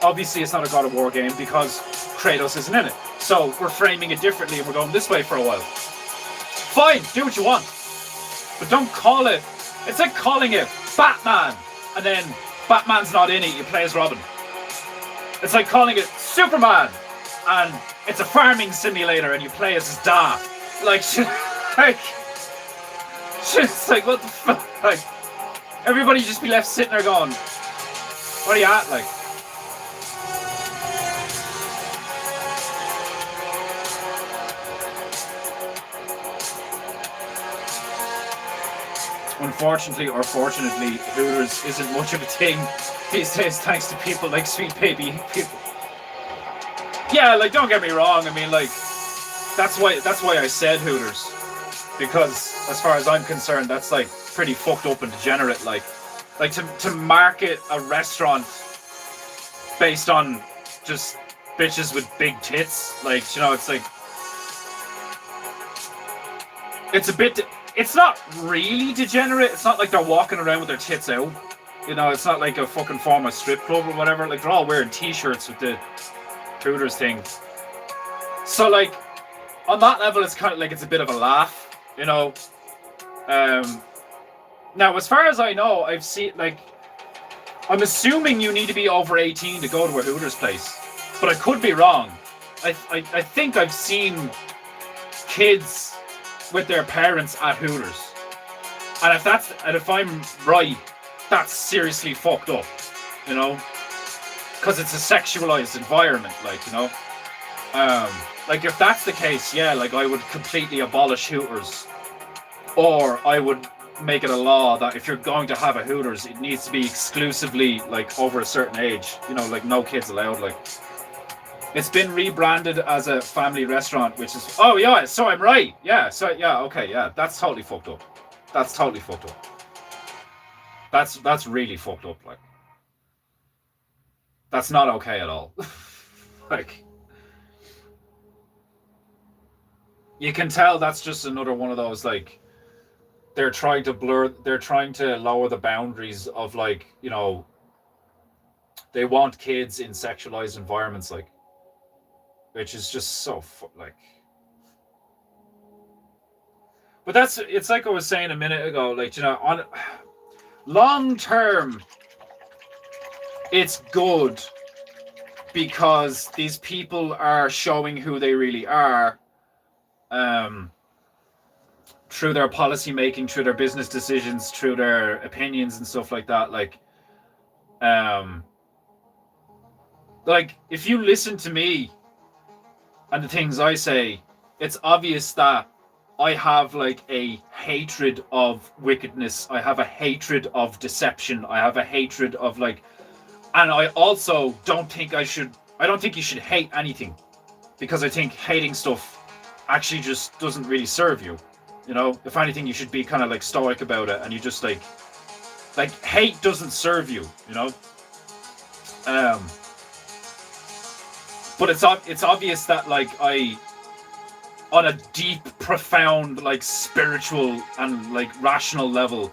Obviously, it's not a God of War game because Kratos isn't in it. So we're framing it differently and we're going this way for a while. Fine, do what you want. But don't call it... It's like calling it Batman, and then Batman's not in it, you play as Robin. It's like calling it Superman, and it's a farming simulator and you play as his dad. Like, it's like, what the fuck? Like, everybody just be left sitting there going, what are you at, like? Unfortunately or fortunately, Hooters isn't much of a thing these days, thanks to people like Sweet Baby people. Yeah, like, don't get me wrong. I mean, like, that's why I said Hooters, because as far as I'm concerned, that's, like, pretty fucked up and degenerate. Like to market a restaurant based on just bitches with big tits, like, you know, it's like, it's a bit. It's not really degenerate. It's not like they're walking around with their tits out. You know, it's not like a fucking form of strip club or whatever. Like, they're all wearing t-shirts with the Hooters thing. So, like, on that level, it's kind of like it's a bit of a laugh, you know. Now, as far as I know, I've seen, like, I'm assuming you need to be over 18 to go to a Hooters place, but I could be wrong. I think I've seen kids with their parents at Hooters, and if I'm right, that's seriously fucked up, you know, because it's a sexualized environment, like, you know. Like, if that's the case, yeah, like, I would completely abolish Hooters, or I would make it a law that if you're going to have a Hooters, it needs to be exclusively, like, over a certain age, you know, like, no kids allowed. Like, it's been rebranded as a family restaurant, which is, oh yeah, so I'm right, yeah, so yeah, okay, yeah, that's totally fucked up. That's totally fucked up. That's really fucked up. Like, that's not okay at all. Like, you can tell that's just another one of those, like, they're trying to lower the boundaries of, like, you know, they want kids in sexualized environments, like, which is just so, like, but it's like I was saying a minute ago, like, you know, on long term, it's good because these people are showing who they really are, through their policy making, through their business decisions, through their opinions and stuff like that. Like if you listen to me and the things I say, it's obvious that I have, like, a hatred of wickedness. I have a hatred of deception. I have a hatred of, like, and I also don't think you should hate anything, because I think hating stuff actually just doesn't really serve you. You know, if anything, you should be kind of, like, stoic about it, and you just, like hate doesn't serve you, you know. But it's obvious that, like, I, on a deep, profound, like, spiritual and, like, rational level,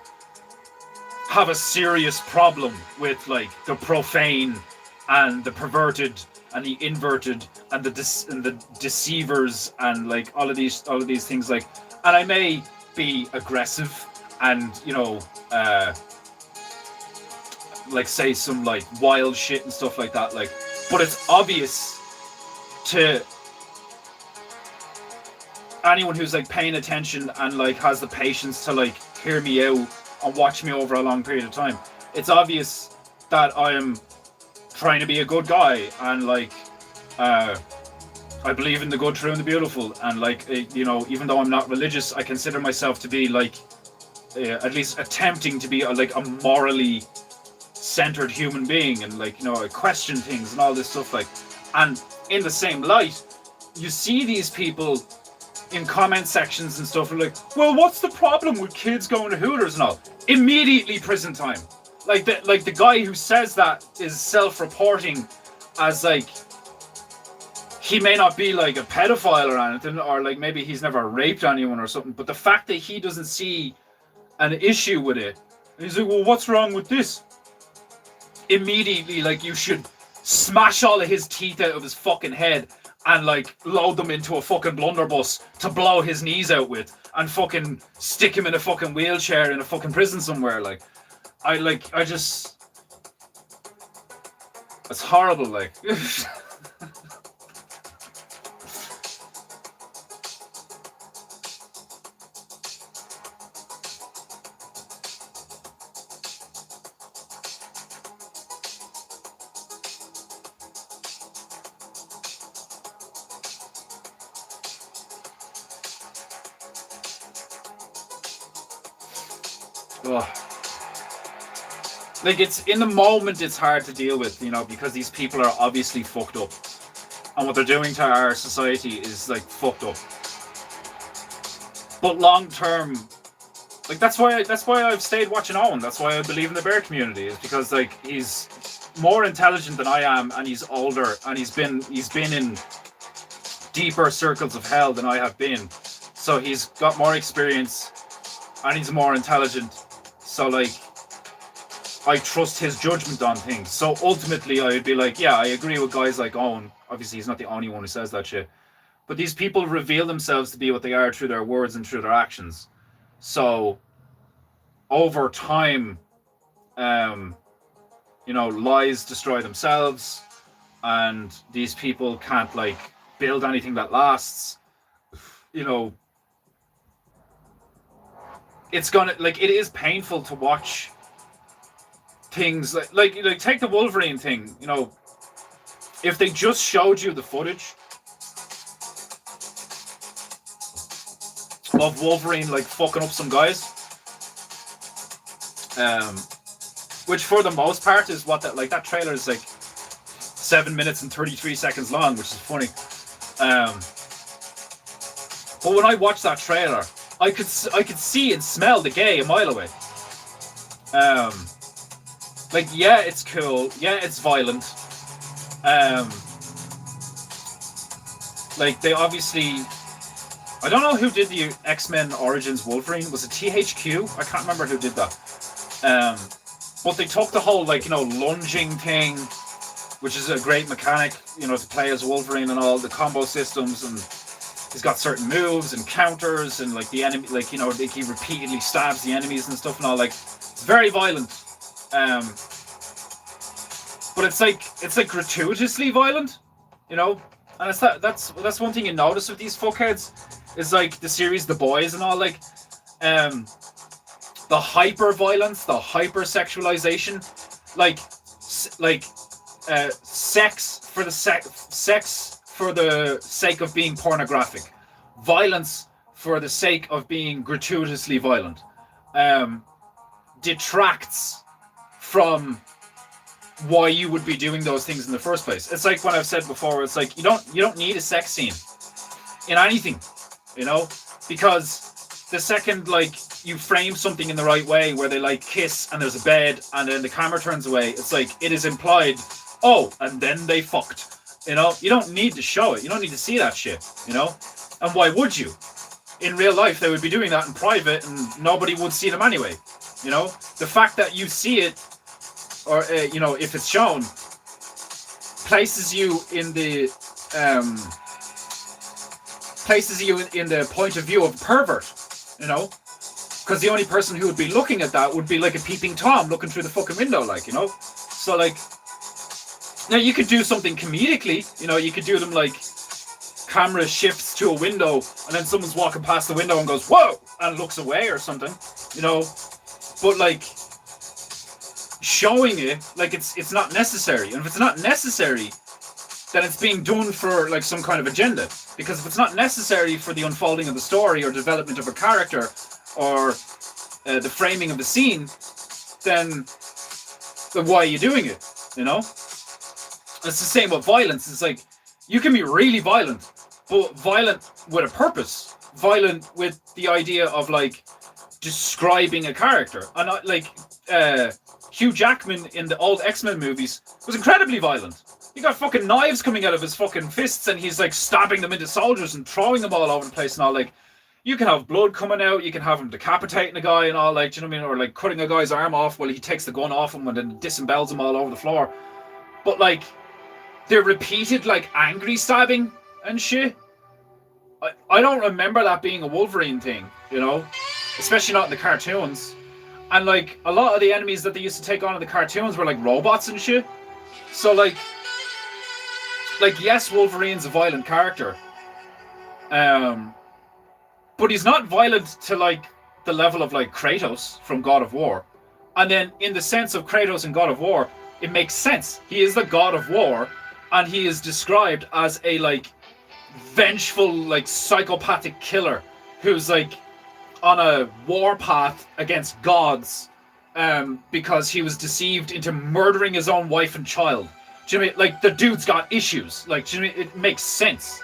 have a serious problem with, like, the profane and the perverted and the inverted and the deceivers and, like, all of these things, like, and I may be aggressive and, you know, like say some like wild shit and stuff like that, like, but it's obvious to anyone who's like paying attention and like has the patience to like hear me out and watch me over a long period of time. It's obvious that I am trying to be a good guy, and like I believe in the good, true, and the beautiful, and like you know, even though I'm not religious, I consider myself to be like at least attempting to be like a morally centered human being, and like, you know, I question things and all this stuff, like, and in the same light you see these people in comment sections and stuff are like, well, what's the problem with kids going to Hooters and all? Immediately prison time. Like the guy who says that is self-reporting as like he may not be like a pedophile or anything, or like maybe he's never raped anyone or something, but the fact that he doesn't see an issue with it, he's like, well, what's wrong with this? Immediately, like, you should smash all of his teeth out of his fucking head and like load them into a fucking blunderbuss to blow his knees out with, and fucking stick him in a fucking wheelchair in a fucking prison somewhere. Like, I just, it's horrible, like. Ugh. Like, it's in the moment it's hard to deal with, you know, because these people are obviously fucked up, and what they're doing to our society is like fucked up. But long term, like, that's why I've stayed watching Owen. That's why I believe in the bear community, is because like he's more intelligent than I am, and he's older, and he's been in deeper circles of hell than I have been. So he's got more experience and he's more intelligent. So like, I trust his judgment on things. So ultimately I would be like, yeah, I agree with guys like Owen. Obviously he's not the only one who says that shit. But these people reveal themselves to be what they are through their words and through their actions. So over time, you know, lies destroy themselves, and these people can't like build anything that lasts. You know, it's gonna, like, it is painful to watch things like take the Wolverine thing. You know, if they just showed you the footage of Wolverine like fucking up some guys, which for the most part is what that trailer is like 7 minutes and 33 seconds long, which is funny. But when I watched that trailer, I could see and smell the gay a mile away. Like, yeah, it's cool. Yeah, it's violent. Like, they obviously, I don't know who did the X-Men Origins Wolverine. Was it THQ? I can't remember who did that. But they took the whole, like, you know, lunging thing, which is a great mechanic, you know, to play as Wolverine, and all the combo systems, and he's got certain moves and counters, and like the enemy, like, you know, like he repeatedly stabs the enemies and stuff and all. Like, it's very violent. But it's like gratuitously violent, you know. And it's that's one thing you notice with these fuckheads, is like the series The Boys and all, like the hyper violence, the hyper sexualization, like sex for the sex for the sake of being pornographic, violence for the sake of being gratuitously violent, detracts from why you would be doing those things in the first place. It's like what I've said before, it's like you don't need a sex scene in anything, you know, because the second like you frame something in the right way where they like kiss and there's a bed and then the camera turns away, it's like it is implied, oh, and then they fucked. You know, you don't need to show it. You don't need to see that shit, you know? And why would you? In real life, they would be doing that in private and nobody would see them anyway, you know? The fact that you see it, or, you know, if it's shown, places you in the point of view of a pervert, you know? Because the only person who would be looking at that would be like a peeping Tom looking through the fucking window, like, you know? So, like, now you could do something comedically, you know, you could do them like camera shifts to a window and then someone's walking past the window and goes, whoa, and looks away or something, you know? But, like, showing it, like, it's not necessary. And if it's not necessary, then it's being done for, like, some kind of agenda. Because if it's not necessary for the unfolding of the story or development of a character or the framing of the scene, then why are you doing it, you know? It's the same with violence. It's like, you can be really violent, but violent with a purpose. Violent with the idea of, like, describing a character. And, like, Hugh Jackman in the old X-Men movies was incredibly violent. He got fucking knives coming out of his fucking fists and he's, like, stabbing them into soldiers and throwing them all over the place and all, like, you can have blood coming out, you can have him decapitating a guy and all, like, do you know what I mean? Or, like, cutting a guy's arm off while he takes the gun off him and then disembowels him all over the floor. But, like, the repeated, like, angry stabbing and shit, I don't remember that being a Wolverine thing, you know? Especially not in the cartoons. And, like, a lot of the enemies that they used to take on in the cartoons were, like, robots and shit. So, like, yes, Wolverine's a violent character. But he's not violent to, like, the level of, like, Kratos from God of War. And then, in the sense of Kratos in God of War, it makes sense. He is the God of War, and he is described as a, like, vengeful, like, psychopathic killer who's, like, on a war path against gods because he was deceived into murdering his own wife and child. Do you know what I mean? Like, the dude's got issues. Like, do you know what I mean? It makes sense.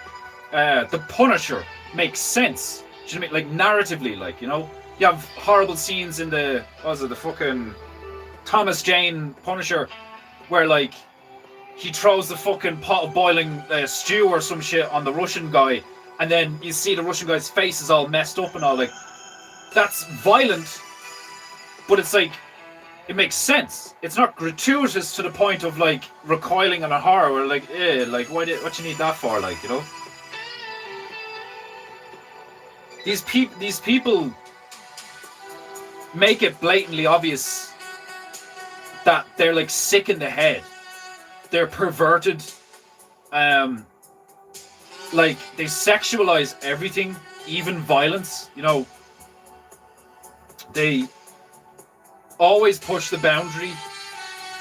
The Punisher makes sense. Do you know what I mean? Like, narratively, like, you know? You have horrible scenes in the fucking Thomas Jane Punisher where, like, he throws the fucking pot of boiling stew or some shit on the Russian guy, and then you see the Russian guy's face is all messed up and all, like, that's violent, but it's like, it makes sense. It's not gratuitous to the point of, like, recoiling on a horror or, like, like, what you need that for, like, you know? These people make it blatantly obvious that they're, like, sick in the head. They're perverted. Like, they sexualize everything, even violence, you know. They always push the boundary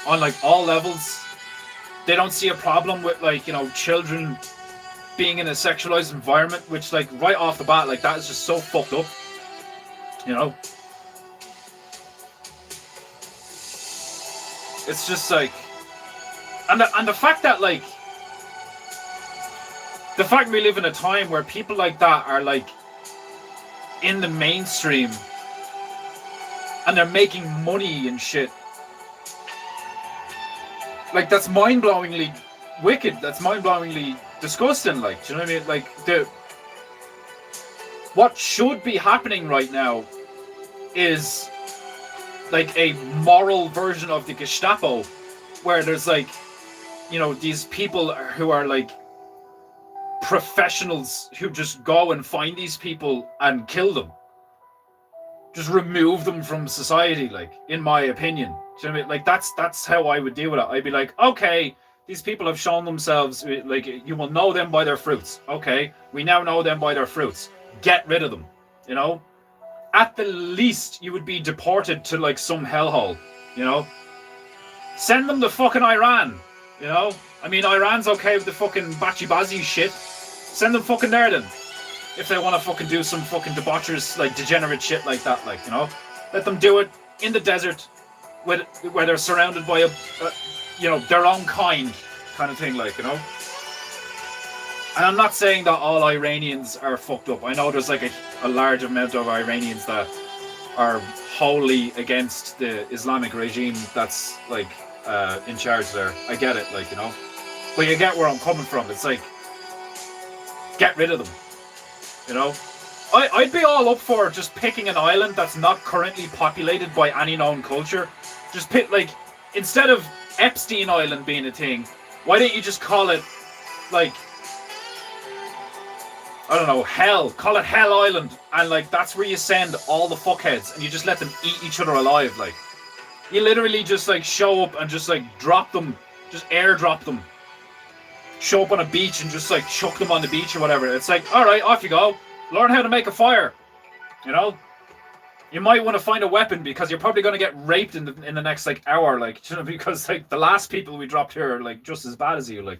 on, like, all levels. They don't see a problem with, like, you know, children being in a sexualized environment, which, like, right off the bat, like, that is just so fucked up, you know. It's just like, and the fact that, like, the fact we live in a time where people like that are, like, in the mainstream and they're making money and shit, like, that's mind-blowingly wicked. That's mind-blowingly disgusting. Like, do you know what I mean? Like, what should be happening right now is, like, a moral version of the Gestapo, where there's, like, you know, these people who are, like, professionals who just go and find these people and kill them. Just remove them from society, like, in my opinion. Do you know what I mean? Like, that's how I would deal with it. I'd be like, okay, these people have shown themselves, like, you will know them by their fruits. Okay, we now know them by their fruits. Get rid of them, you know? At the least, you would be deported to, like, some hellhole, you know? Send them to fucking Iran, you know? I mean, Iran's okay with the fucking Bachi-Bazi shit. Send them fucking there then. If they want to fucking do some fucking debaucherous, like, degenerate shit like that, like, you know? Let them do it in the desert where they're surrounded by you know, their own kind of thing, like, you know? And I'm not saying that all Iranians are fucked up. I know there's, like, a large amount of Iranians that are wholly against the Islamic regime that's, like, in charge there. I get it, like, you know? But you get where I'm coming from. It's like, get rid of them, you know? I'd be all up for just picking an island that's not currently populated by any known culture. Just pick, like, instead of Epstein Island being a thing, why don't you just call it, like, I don't know, hell, call it Hell Island, and like that's where you send all the fuckheads and you just let them eat each other alive. Like you literally just like show up and just like drop them, just airdrop them, show up on a beach and just like chuck them on the beach or whatever. It's like, all right, off you go, learn how to make a fire. You know, you might want to find a weapon because you're probably going to get raped in the next like hour, like, you know, because like the last people we dropped here are like just as bad as you, like.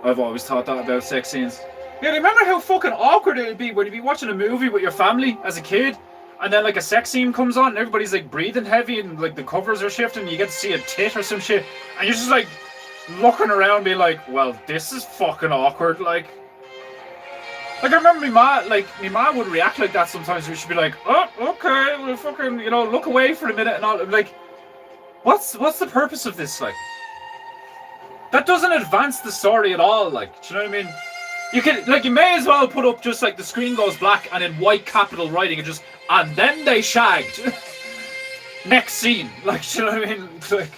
I've always thought that about sex scenes. Yeah, remember how fucking awkward it would be when you'd be watching a movie with your family as a kid, and then like a sex scene comes on and everybody's like breathing heavy and like the covers are shifting and you get to see a tit or some shit, and you're just like looking around being like, well, this is fucking awkward, like I remember my ma would react like that sometimes. We should be like, oh, okay, we'll fucking, you know, look away for a minute and all. Like, what's the purpose of this, like? That doesn't advance the story at all, like, do you know what I mean? You can, like, you may as well put up just like the screen goes black and in white capital writing and just, and then they shagged. Next scene, like, do you know what I mean? Like,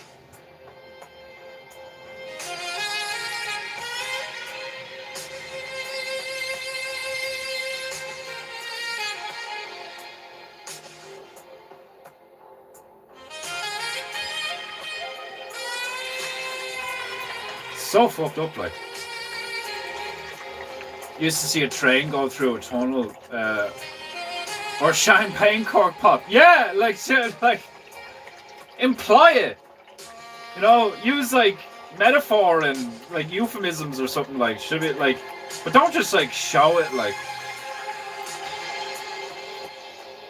so fucked up, like. Used to see a train go through a tunnel, or champagne cork pop. Yeah, like, imply it. You know, use like metaphor and like euphemisms or something, like, should it, like, but don't just like show it, like.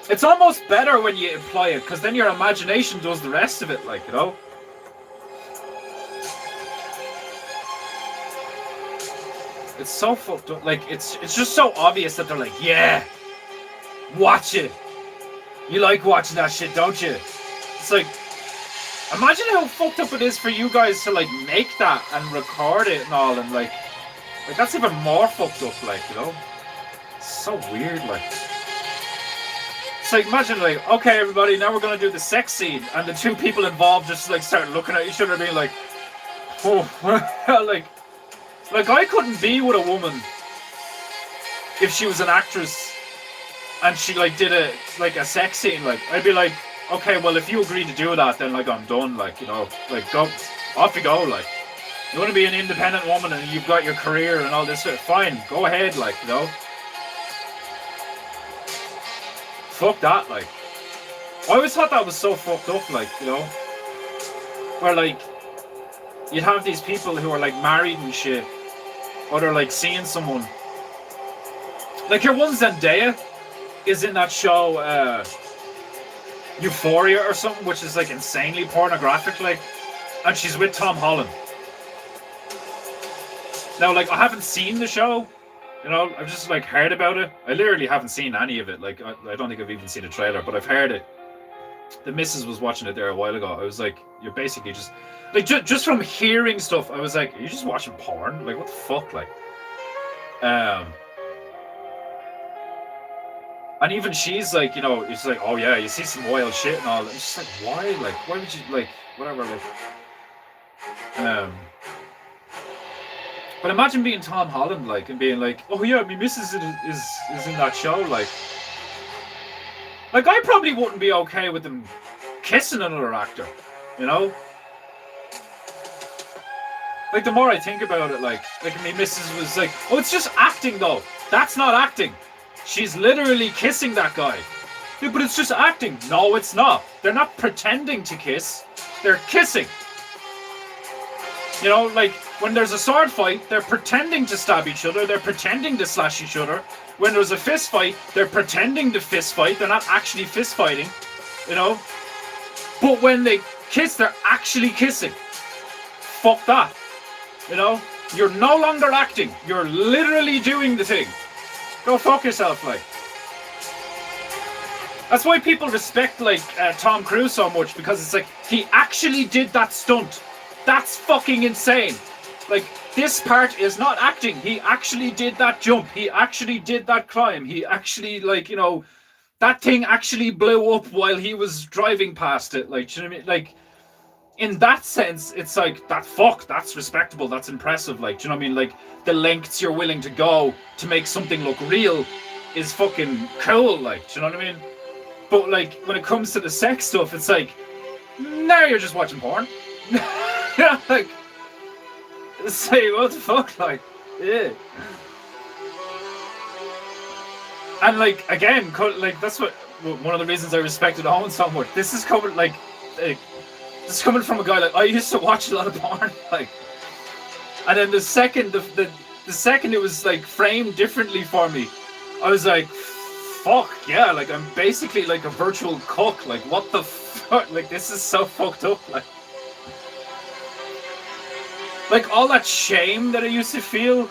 It's almost better when you imply it, because then your imagination does the rest of it, like, you know. It's so fucked up. Like, it's just so obvious that they're like, yeah, watch it. You like watching that shit, don't you? It's like, imagine how fucked up it is for you guys to like make that and record it and all, and like that's even more fucked up, like, you know? It's so weird, like. It's like, imagine like, okay everybody, now we're gonna do the sex scene, and the two people involved just like start looking at each other being like, oh, like I couldn't be with a woman if she was an actress and she like did a sex scene. Like, I'd be like, okay, well, if you agree to do that, then like I'm done, like, you know, like, go off you go. Like, you want to be an independent woman and you've got your career and all this shit, fine, go ahead, like, you know. Fuck that, like. I always thought that was so fucked up, like, you know, where like you'd have these people who are like married and shit, or they're like seeing someone. Like, your one Zendaya is in that show Euphoria or something, which is like insanely pornographic, like, and she's with Tom Holland. Now, like, I haven't seen the show, you know, I've just like heard about it. I literally haven't seen any of it. Like, I don't think I've even seen a trailer, but I've heard it. The missus was watching it there a while ago. I was like, you're basically just like, just from hearing stuff, I was like, are you just watching porn? Like, what the fuck, like? And even she's like, you know, it's like, oh yeah, you see some wild shit and all. It's just like, why? Like, why would you, like, whatever, like. But imagine being Tom Holland, like, and being like, oh yeah, my missus is in that show, like. Like, I probably wouldn't be okay with them kissing another actor, you know? Like, the more I think about it, like my missus was like, oh, it's just acting though. That's not acting. She's literally kissing that guy. Yeah, but it's just acting. No, it's not. They're not pretending to kiss. They're kissing. You know, like, when there's a sword fight, they're pretending to stab each other. They're pretending to slash each other. When there's a fist fight, they're pretending to fist fight. They're not actually fist fighting, you know? But when they kiss, they're actually kissing. fuck that. You know? You're no longer acting. You're literally doing the thing. Go fuck yourself, like. That's why people respect, like, Tom Cruise so much, because it's like, he actually did that stunt. That's fucking insane. Like, this part is not acting. He actually did that jump. He actually did that climb. He actually, like, you know, that thing actually blew up while he was driving past it. Like, do you know what I mean? Like, in that sense, it's like, that's respectable. That's impressive. Like, do you know what I mean? Like, the lengths you're willing to go to make something look real is fucking cool. Like, do you know what I mean? But, like, when it comes to the sex stuff, it's like, now you're just watching porn. Yeah, like, say, what the fuck, like, yeah. And, like, again, like, that's what, one of the reasons I respected Owen so much. This is coming, like, this is coming from a guy, like, I used to watch a lot of porn, like, and then the second, the second it was, like, framed differently for me, I was like, fuck, yeah, like, I'm basically, like, a virtual cook, like, what the fuck, like, this is so fucked up, like, all that shame that I used to feel,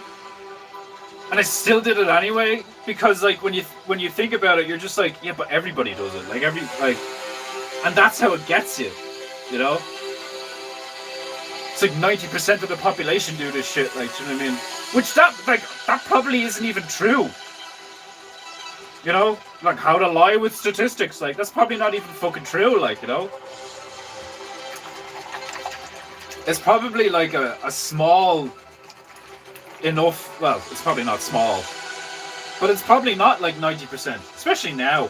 and I still did it anyway, because, like, when you think about it, you're just like, yeah, but everybody does it, like, and that's how it gets you, you know? It's like 90% of the population do this shit, like, do you know what I mean? Which that probably isn't even true. You know? Like, how to lie with statistics, like, that's probably not even fucking true, like, you know? It's probably like a small enough, well, it's probably not small, but it's probably not like 90%, especially now.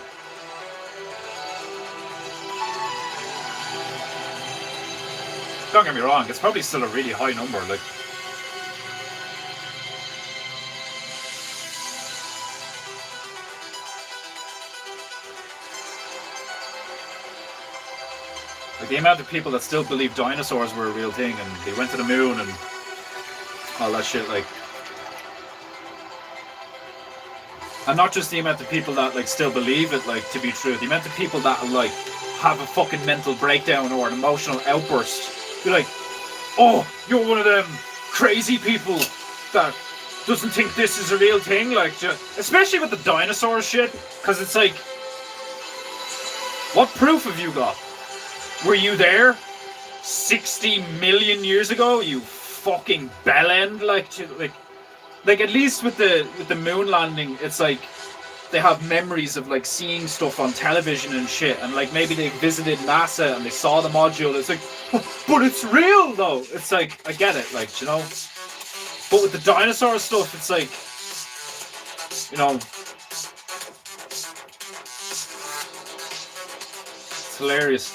Don't get me wrong, it's probably still a really high number, like. Like, the amount of people that still believe dinosaurs were a real thing and they went to the moon and all that shit, like. And not just the amount of people that, like, still believe it, like, to be true. The amount of people that, like, have a fucking mental breakdown or an emotional outburst. Be like, oh, you're one of them crazy people that doesn't think this is a real thing, like, especially with the dinosaur shit, because it's like, what proof have you got? Were you there 60 million years ago, you fucking bellend? Like at least with the moon landing, it's like they have memories of, like, seeing stuff on television and shit, and, like, maybe they visited NASA and they saw the module. It's like, but it's real though. It's like, I get it, like, you know. But with the dinosaur stuff, it's like, you know, it's hilarious.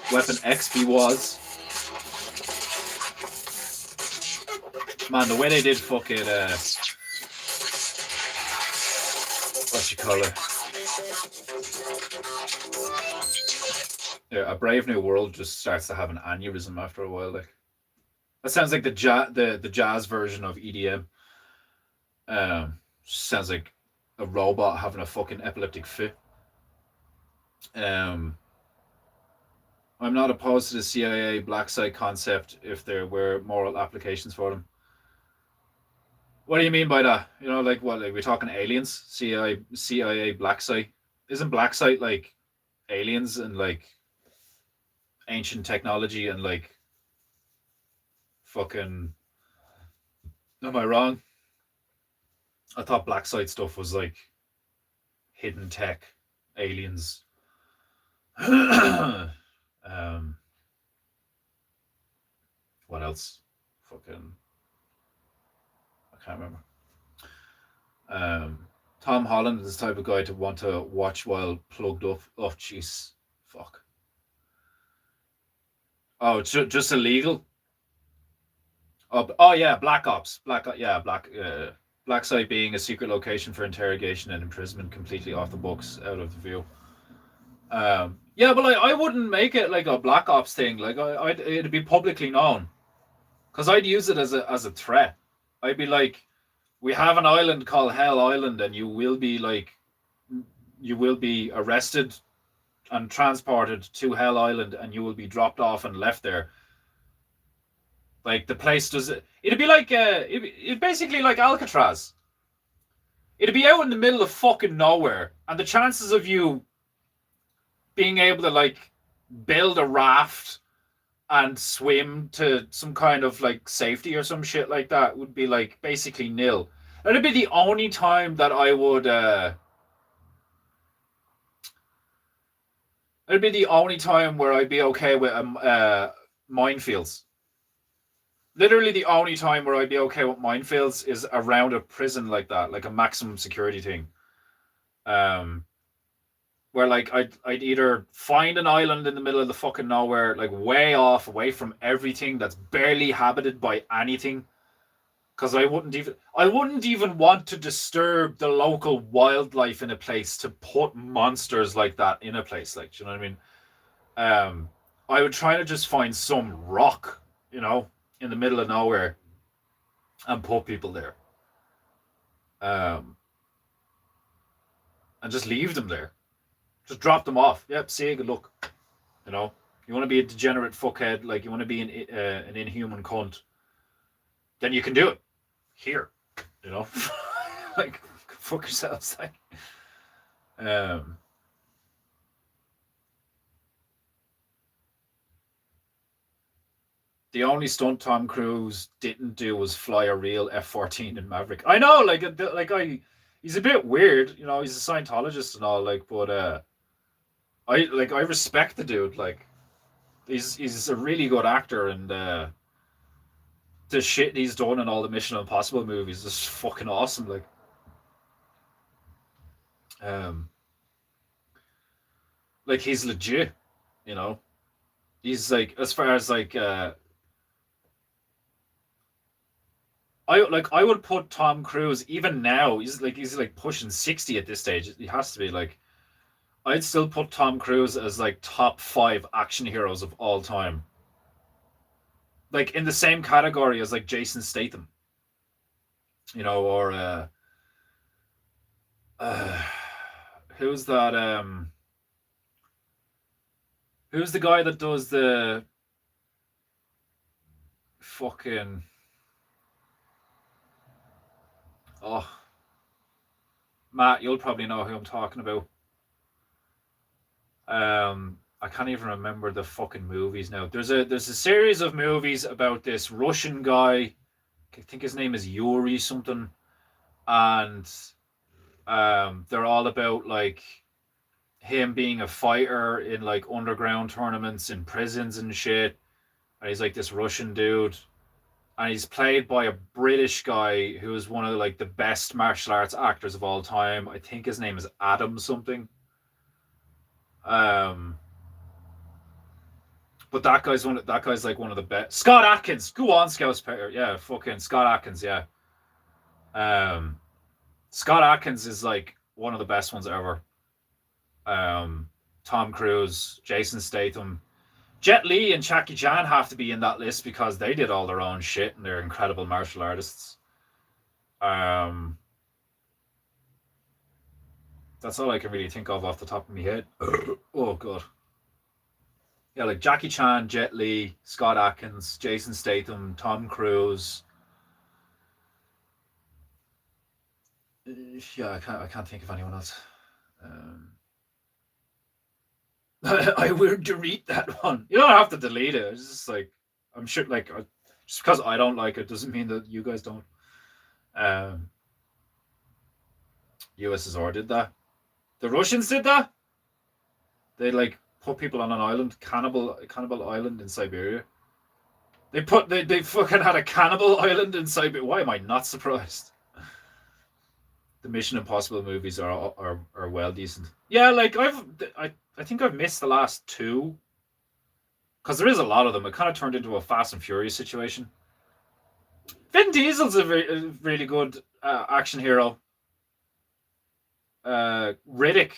Weapon XP was. Man, the way they did fucking, what you call it? Yeah, A Brave New World just starts to have an aneurysm after a while, like. That sounds like the jazz version of EDM. Sounds like a robot having a fucking epileptic fit. I'm not opposed to the CIA black site concept if there were moral applications for them. What do you mean by that? You know, like what? Like we're talking aliens? CIA black site? Isn't black site like aliens and like ancient technology and like fucking? Am I wrong? I thought black site stuff was like hidden tech, aliens. What else? Fucking, I can't remember. Tom Holland is the type of guy to want to watch while plugged up. Oh, jeez, fuck. Oh, it's just illegal. Oh yeah, Black Ops. Black site being a secret location for interrogation and imprisonment, completely off the books, out of the view. Yeah, but like I wouldn't make it like a Black Ops thing. Like it'd be publicly known, Because I'd use it as a threat. I'd be like, we have an island called Hell Island, and you will be arrested and transported to Hell Island, and you will be dropped off and left there. Like, the place does it. It'd be like it'd basically like Alcatraz. It'd be out in the middle of fucking nowhere, and the chances of you being able to like build a raft and swim to some kind of like safety or some shit like that would be like basically nil. That'd be the only time that I would it'd be the only time where I'd be okay with minefields. Literally the only time where I'd be okay with minefields is around a prison like that, like a maximum security thing. Where like I'd either find an island in the middle of the fucking nowhere, like way off, away from everything, that's barely habited by anything. Because I wouldn't even want to disturb the local wildlife in a place to put monsters like that in a place. Like, do you know what I mean? I would try to just find some rock, you know, in the middle of nowhere, and put people there. And just leave them there. Just drop them off. Yep, see you, good luck. You know, you want to be a degenerate fuckhead, like you want to be an inhuman cunt, then you can do it here. You know, like fuck yourselves. Like, the only stunt Tom Cruise didn't do was fly a real F-14 in Maverick. I know, he's a bit weird, you know. He's a Scientologist and all, like, but I respect the dude. Like, he's a really good actor, and the shit he's done in all the Mission Impossible movies is fucking awesome. Like, he's legit, you know. He's like, as far as like, I would put Tom Cruise, even now, he's like pushing 60 at this stage. He has to be. Like, I'd still put Tom Cruise as like top 5 action heroes of all time. Like, in the same category as like Jason Statham. You know, or who's that who's the guy that does the fucking Matt, you'll probably know who I'm talking about. I can't even remember the fucking movies now. There's a series of movies about this Russian guy. I think his name is Yuri something, and they're all about like him being a fighter in like underground tournaments in prisons and shit. And he's like this Russian dude, and he's played by a British guy who is one of like the best martial arts actors of all time. I think his name is Adam something. But that guy's like one of the best. Scott Atkins, go on, Scouts player. Yeah, fucking Scott Atkins, yeah. Scott Atkins is like one of the best ones ever. Tom Cruise, Jason Statham, Jet Li and Jackie Chan have to be in that list because they did all their own shit and they're incredible martial artists. That's all I can really think of off the top of my head. Oh god. Yeah, like Jackie Chan, Jet Li, Scott Atkins, Jason Statham, Tom Cruise. Yeah, I can't think of anyone else. I will delete that one. You don't have to delete it. It's just like, I'm sure, like, just because I don't like it doesn't mean that you guys don't. USSR did that. The Russians did that. They like put people on an island, cannibal island in Siberia. They fucking had a cannibal island in Siberia. Why am I not surprised? The Mission Impossible movies are well decent. Yeah, like I think I've missed the last 2 because there is a lot of them. It kind of turned into a Fast and Furious situation. Vin Diesel's a really good action hero. Riddick,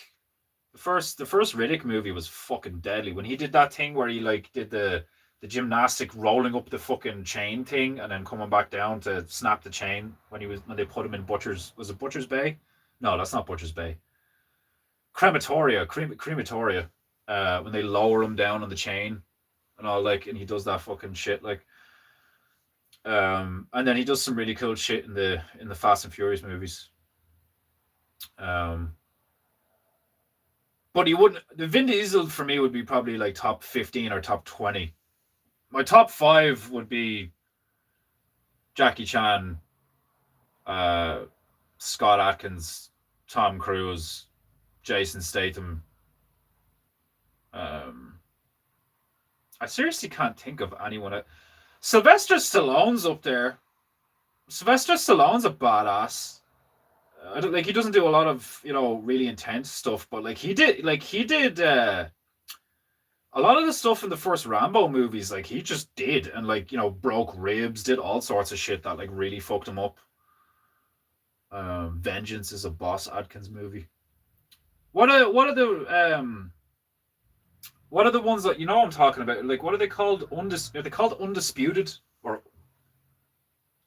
the first Riddick movie was fucking deadly. When he did that thing where he like did the the gymnastic rolling up the fucking chain thing and then coming back down to snap the chain when they put him in Butcher's, was it Butcher's Bay? No, that's not Butcher's Bay. Crematoria. When they lower him down on the chain and all, like, and he does that fucking shit, like, and then he does some really cool shit in the Fast and Furious movies. But he wouldn't. The Vin Diesel for me would be probably like top 15 or top 20. My top 5 would be Jackie Chan, Scott Adkins, Tom Cruise, Jason Statham. I seriously can't think of anyone. Sylvester Stallone's up there. Sylvester Stallone's a badass. He doesn't do a lot of, really intense stuff, but he did a lot of the stuff in the first Rambo movies, he just did, and broke ribs, did all sorts of shit that really fucked him up. Vengeance is a Boss Adkins movie. What are the ones that I'm talking about? What are they called? Are they called Undisputed, or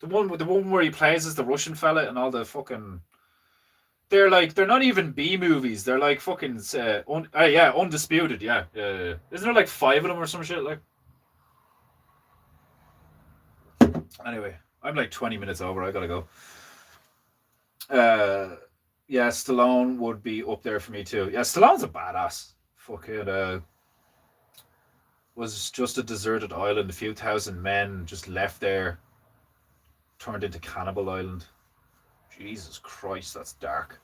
the one where he plays as the Russian fella and all the fucking? They're not even B movies. They're fucking Undisputed. Yeah. Isn't there 5 of them or some shit Anyway, I'm 20 minutes over. I gotta go. Yeah, Stallone would be up there for me too. Yeah, Stallone's a badass. Fucking was just a deserted island. A few thousand men just left there, turned into Cannibal Island. Jesus Christ, that's dark.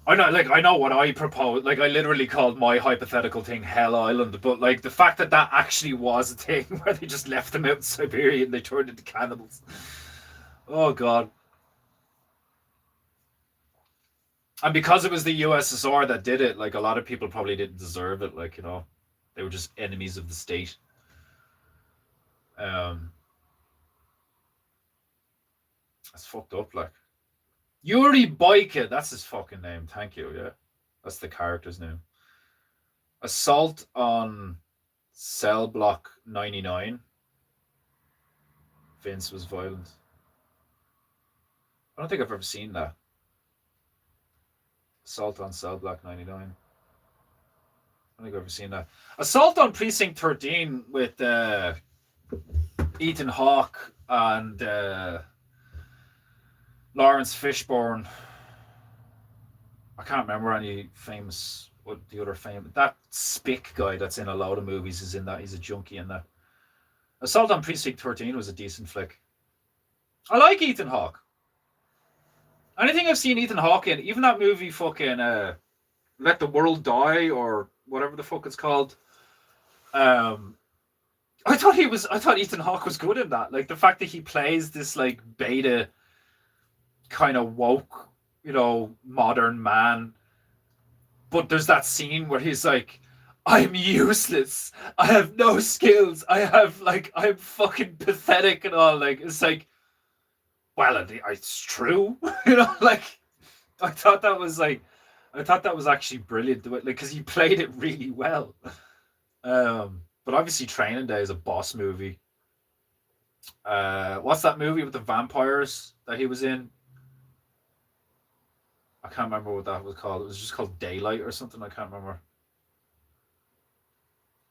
I know what I proposed. I literally called my hypothetical thing Hell Island, but the fact that actually was a thing where they just left them out in Siberia and they turned into cannibals. Oh God. And because it was the USSR that did it, a lot of people probably didn't deserve it. They were just enemies of the state. That's fucked up, Yuri Boyka, that's his fucking name. Thank you, yeah. That's the character's name. Assault on Cell Block 99. Vince was violent. I don't think I've ever seen that. Assault on Cell Block 99. I don't think I've ever seen that. Assault on Precinct 13 with Ethan Hawke and Lawrence Fishburne. I can't remember any famous. What the other famous? That Spick guy that's in a lot of movies is in that. He's a junkie in that. Assault on Precinct 13 was a decent flick. I like Ethan Hawke. Anything I've seen Ethan Hawke in, even that movie fucking Let the World Die or whatever the fuck it's called. I thought Ethan Hawke was good in that. The fact that he plays this beta kind of woke, modern man. But there's that scene where he's I'm useless. I have no skills. I'm fucking pathetic and all. It's well, it's true. I thought that was actually brilliant. Because he played it really well. But obviously Training Day is a boss movie. What's that movie with the vampires that he was in? I can't remember what that was called. It was just called Daylight or something. I can't remember.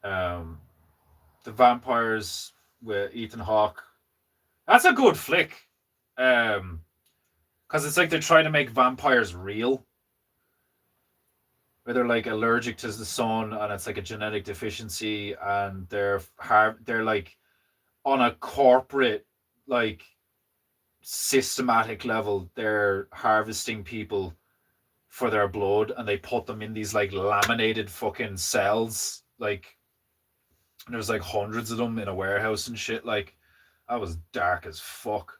The vampires with Ethan Hawke. That's a good flick. Because it's they're trying to make vampires real. Where they're allergic to the sun and it's a genetic deficiency and they're on a corporate systematic level. They're harvesting people for their blood and they put them in these laminated fucking cells. There's hundreds of them in a warehouse and shit. That was dark as fuck.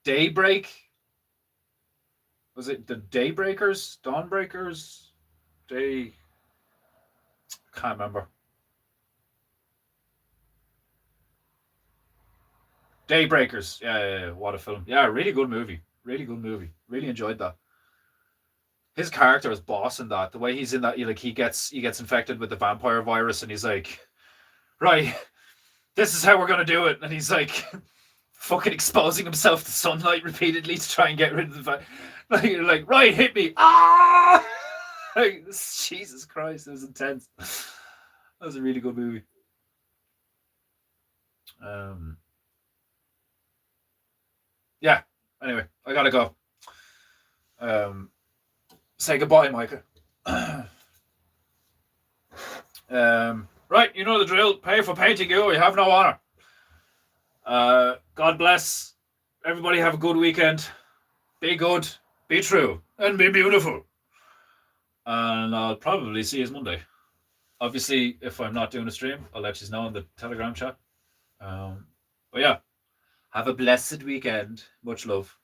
Daybreak? Was it the Daybreakers? Dawnbreakers? I can't remember. Daybreakers. Yeah, what a film. Yeah, really good movie. Really good movie. Really enjoyed that. his character is boss in that. The way he's in that, he gets infected with the vampire virus, and he's like, right, this is how we're gonna do it, and he's like, fucking exposing himself to sunlight repeatedly to try and get rid of the like, right, hit me, ah! Like, Jesus Christ, it was intense. That was a really good movie. Yeah. Anyway, I gotta go. Say goodbye, Micah. Right, you know the drill. Pay for painting you. You have no honor. God bless. Everybody have a good weekend. Be good. Be true. And be beautiful. And I'll probably see you Monday. Obviously, if I'm not doing a stream, I'll let you know in the Telegram chat. But yeah, have a blessed weekend. Much love.